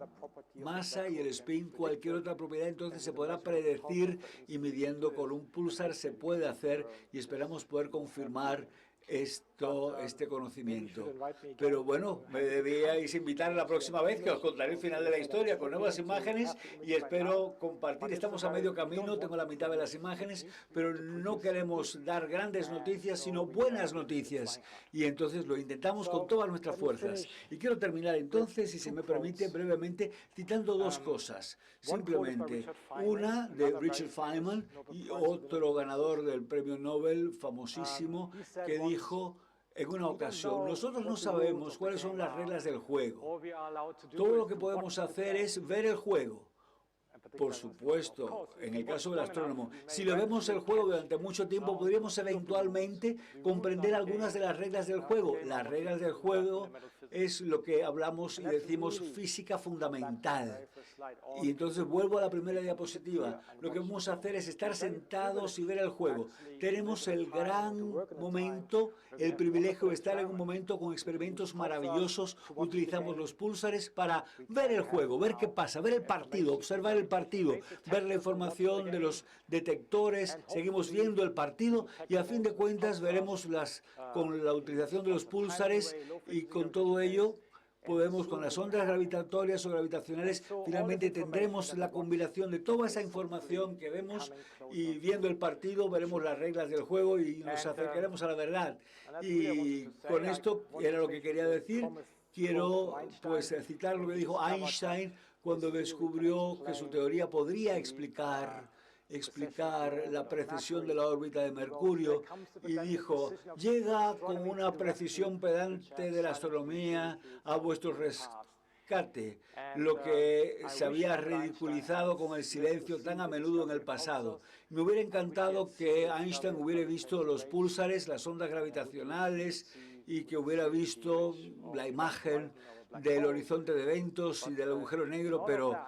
masa y el spin, cualquier otra propiedad, entonces se podrá predecir y midiendo con un pulsar se puede hacer y esperamos poder confirmar este conocimiento. Pero bueno, me debíais invitar la próxima vez que os contaré el final de la historia con nuevas imágenes y espero compartir. Estamos a medio camino, tengo la mitad de las imágenes, pero no queremos dar grandes noticias, sino buenas noticias. Y entonces lo intentamos con todas nuestras fuerzas. Y quiero terminar entonces, si se me permite, brevemente, citando dos cosas. Simplemente, una de Richard Feynman y otro ganador del premio Nobel famosísimo que dijo en una ocasión, nosotros no sabemos cuáles son las reglas del juego. Todo lo que podemos hacer es ver el juego. Por supuesto, en el caso del astrónomo, si lo vemos el juego durante mucho tiempo, podríamos eventualmente comprender algunas de las reglas del juego. Las reglas del juego es lo que hablamos y decimos física fundamental. Y entonces vuelvo a la primera diapositiva. Lo que vamos a hacer es estar sentados y ver el juego. Tenemos el gran momento, el privilegio de estar en un momento con experimentos maravillosos. Utilizamos los púlsares para ver el juego, ver qué pasa, ver el partido, observar el partido, ver la información de los detectores, seguimos viendo el partido y a fin de cuentas veremos con la utilización de los púlsares y con todo ello podemos, con las ondas gravitatorias o gravitacionales, finalmente tendremos la combinación de toda esa información que vemos y viendo el partido veremos las reglas del juego y nos acercaremos a la verdad. Y con esto era lo que quería decir. Quiero pues citar lo que dijo Einstein cuando descubrió que su teoría podría explicar la precisión de la órbita de Mercurio y dijo, llega con una precisión pedante de la astronomía a vuestro rescate, lo que se había ridiculizado con el silencio tan a menudo en el pasado. Me hubiera encantado que Einstein hubiera visto los púlsares, las ondas gravitacionales y que hubiera visto la imagen del horizonte de eventos y del agujero negro, pero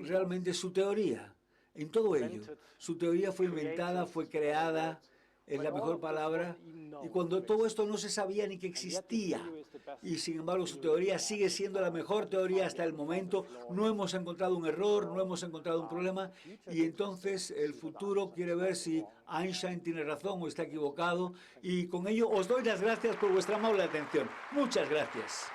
realmente su teoría, en todo ello, su teoría fue inventada, fue creada, es la mejor palabra, y cuando todo esto no se sabía ni que existía, y sin embargo su teoría sigue siendo la mejor teoría hasta el momento, no hemos encontrado un error, no hemos encontrado un problema, y entonces el futuro quiere ver si Einstein tiene razón o está equivocado, y con ello os doy las gracias por vuestra amable atención. Muchas gracias.